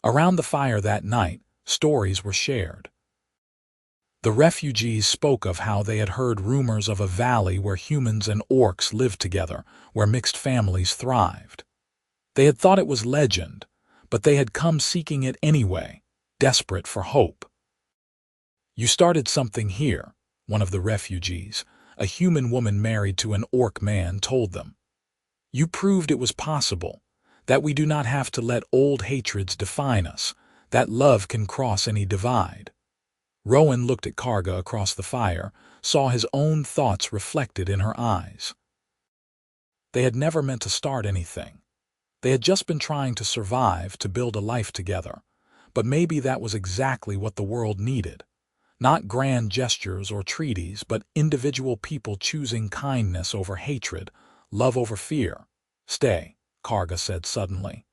[SPEAKER 1] Around the fire that night, stories were shared. The refugees spoke of how they had heard rumors of a valley where humans and orcs lived together, where mixed families thrived. They had thought it was legend, but they had come seeking it anyway, desperate for hope. "You started something here," one of the refugees, a human woman married to an orc man, told them. "You proved it was possible, that we do not have to let old hatreds define us, that love can cross any divide." Rowan looked at Karga across the fire, saw his own thoughts reflected in her eyes. They had never meant to start anything. They had just been trying to survive, to build a life together. But maybe that was exactly what the world needed. Not grand gestures or treaties, but individual people choosing kindness over hatred, love over fear. "Stay," Karga said suddenly.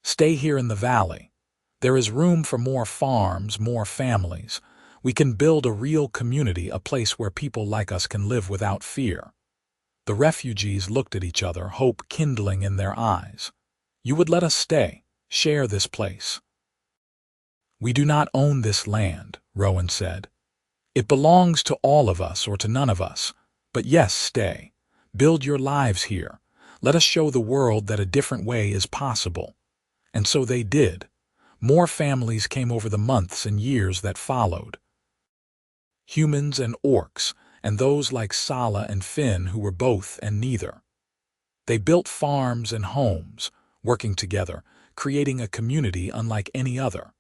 [SPEAKER 1] "Stay here in the valley. There is room for more farms, more families. We can build a real community, a place where people like us can live without fear." The refugees looked at each other, hope kindling in their eyes. "You would let us stay, share this place?" "We do not own this land," Rowan said. "It belongs to all of us or to none of us. But yes, stay. Build your lives here. Let us show the world that a different way is possible." And so they did. More families came over the months and years that followed. Humans and orcs, and those like Sala and Finn who were both and neither. They built farms and homes, working together, creating a community unlike any other.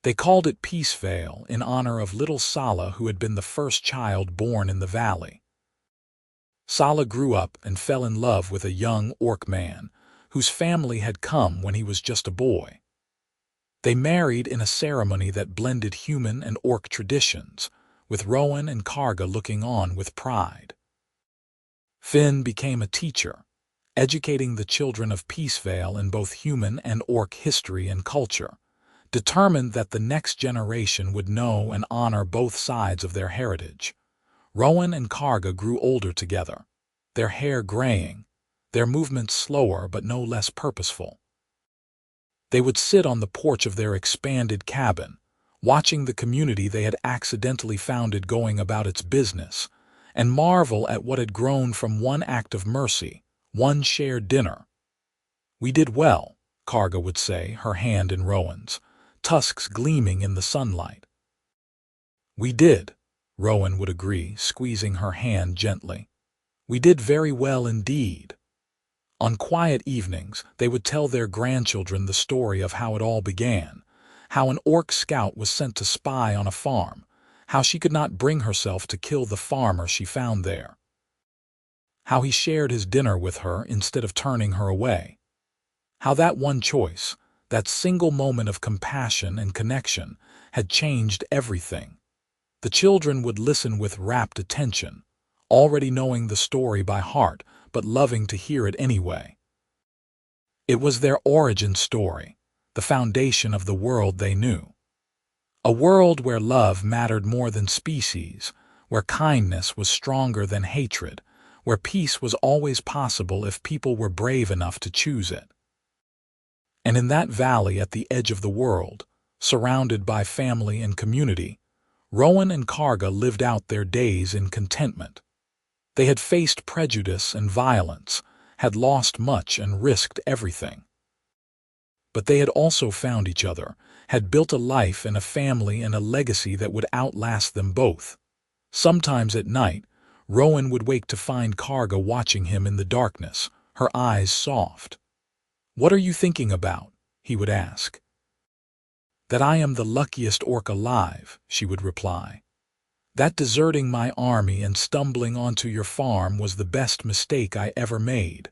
[SPEAKER 1] They called it Peacevale in honor of little Sala, who had been the first child born in the valley. Sala grew up and fell in love with a young orc man whose family had come when he was just a boy. They married in a ceremony that blended human and orc traditions, with Rowan and Karga looking on with pride. Finn became a teacher, educating the children of Peacevale in both human and orc history and culture, determined that the next generation would know and honor both sides of their heritage. Rowan and Karga grew older together, their hair graying, their movements slower but no less purposeful. They would sit on the porch of their expanded cabin, watching the community they had accidentally founded going about its business, and marvel at what had grown from one act of mercy, one shared dinner. "We did well," Karga would say, her hand in Rowan's, tusks gleaming in the sunlight. "We did," Rowan would agree, squeezing her hand gently. "We did very well indeed." On quiet evenings, they would tell their grandchildren the story of how it all began, how an orc scout was sent to spy on a farm, how she could not bring herself to kill the farmer she found there, how he shared his dinner with her instead of turning her away, how that one choice, that single moment of compassion and connection, had changed everything. The children would listen with rapt attention, already knowing the story by heart, but loving to hear it anyway. It was their origin story, the foundation of the world they knew. A world where love mattered more than species, where kindness was stronger than hatred, where peace was always possible if people were brave enough to choose it. And in that valley at the edge of the world, surrounded by family and community, Rowan and Karga lived out their days in contentment. They had faced prejudice and violence, had lost much and risked everything. But they had also found each other, had built a life and a family and a legacy that would outlast them both. Sometimes at night, Rowan would wake to find Karga watching him in the darkness, her eyes soft. "What are you thinking about?" he would ask. "That I am the luckiest orc alive," she would reply. "That deserting my army and stumbling onto your farm was the best mistake I ever made."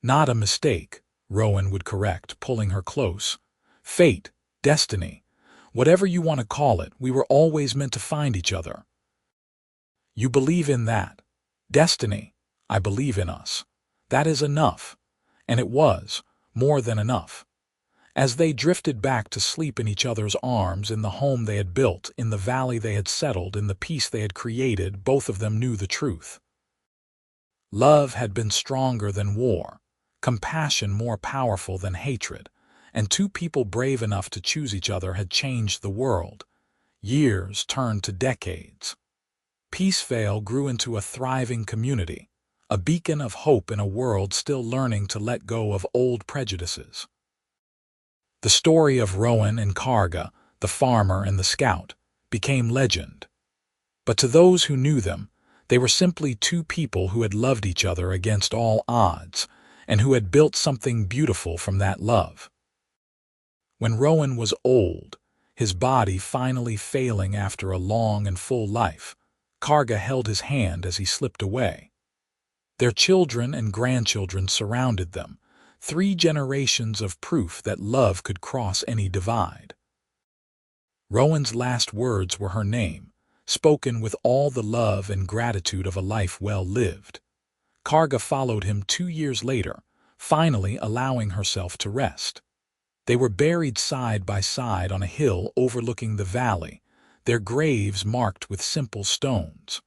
[SPEAKER 1] "Not a mistake," Rowan would correct, pulling her close. "Fate, destiny, whatever you want to call it, we were always meant to find each other." "You believe in that. Destiny, I believe in us. That is enough." And it was, more than enough. As they drifted back to sleep in each other's arms, in the home they had built, in the valley they had settled, in the peace they had created, both of them knew the truth. Love had been stronger than war, compassion more powerful than hatred, and two people brave enough to choose each other had changed the world. Years turned to decades. Peacevale grew into a thriving community, a beacon of hope in a world still learning to let go of old prejudices. The story of Rowan and Karga, the farmer and the scout, became legend. But to those who knew them, they were simply two people who had loved each other against all odds, and who had built something beautiful from that love. When Rowan was old, his body finally failing after a long and full life, Karga held his hand as he slipped away. Their children and grandchildren surrounded them, 3 generations of proof that love could cross any divide. Rowan's last words were her name, spoken with all the love and gratitude of a life well lived. Karga followed him 2 years later, finally allowing herself to rest. They were buried side by side on a hill overlooking the valley, their graves marked with simple stones.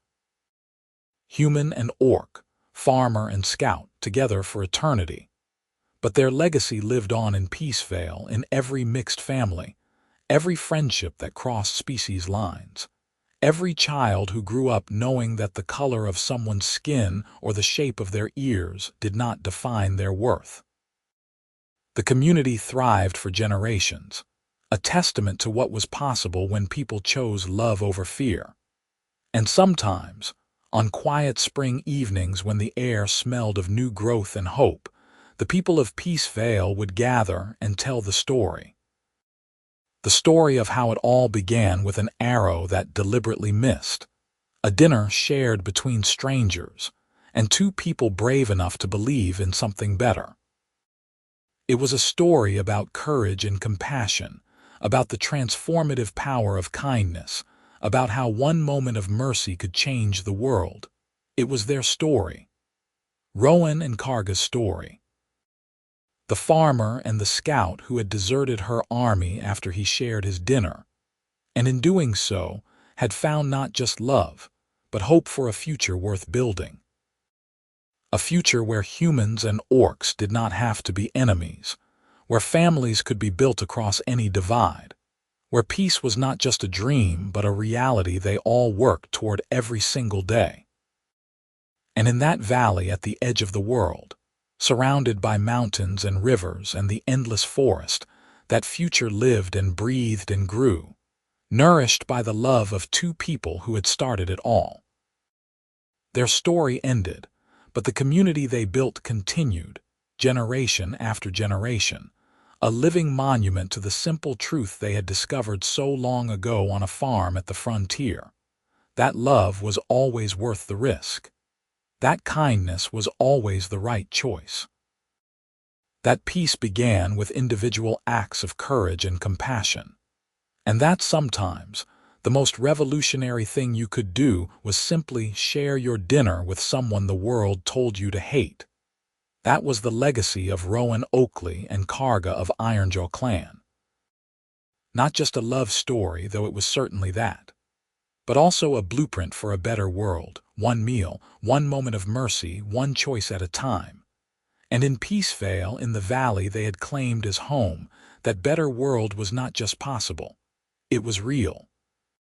[SPEAKER 1] Human and orc, farmer and scout, together for eternity. But their legacy lived on in Peacevale, in every mixed family, every friendship that crossed species lines, every child who grew up knowing that the color of someone's skin or the shape of their ears did not define their worth. The community thrived for generations, a testament to what was possible when people chose love over fear. And sometimes, on quiet spring evenings when the air smelled of new growth and hope, the people of Peacevale would gather and tell the story. The story of how it all began with an arrow that deliberately missed, a dinner shared between strangers, and two people brave enough to believe in something better. It was a story about courage and compassion, about the transformative power of kindness, about how one moment of mercy could change the world. It was their story. Rowan and Karga's story. The farmer and the scout who had deserted her army after he shared his dinner, and in doing so, had found not just love, but hope for a future worth building. A future where humans and orcs did not have to be enemies, where families could be built across any divide, where peace was not just a dream but a reality they all worked toward every single day. And in that valley at the edge of the world, surrounded by mountains and rivers and the endless forest, that future lived and breathed and grew, nourished by the love of two people who had started it all. Their story ended, but the community they built continued, generation after generation, a living monument to the simple truth they had discovered so long ago on a farm at the frontier. That love was always worth the risk. That kindness was always the right choice. That peace began with individual acts of courage and compassion. And that sometimes, the most revolutionary thing you could do was simply share your dinner with someone the world told you to hate. That was the legacy of Rowan Oakley and Karga of Ironjaw clan. Not just a love story, though it was certainly that, but also a blueprint for a better world, one meal, one moment of mercy, one choice at a time. And in Peacevale, in the valley they had claimed as home, that better world was not just possible, it was real.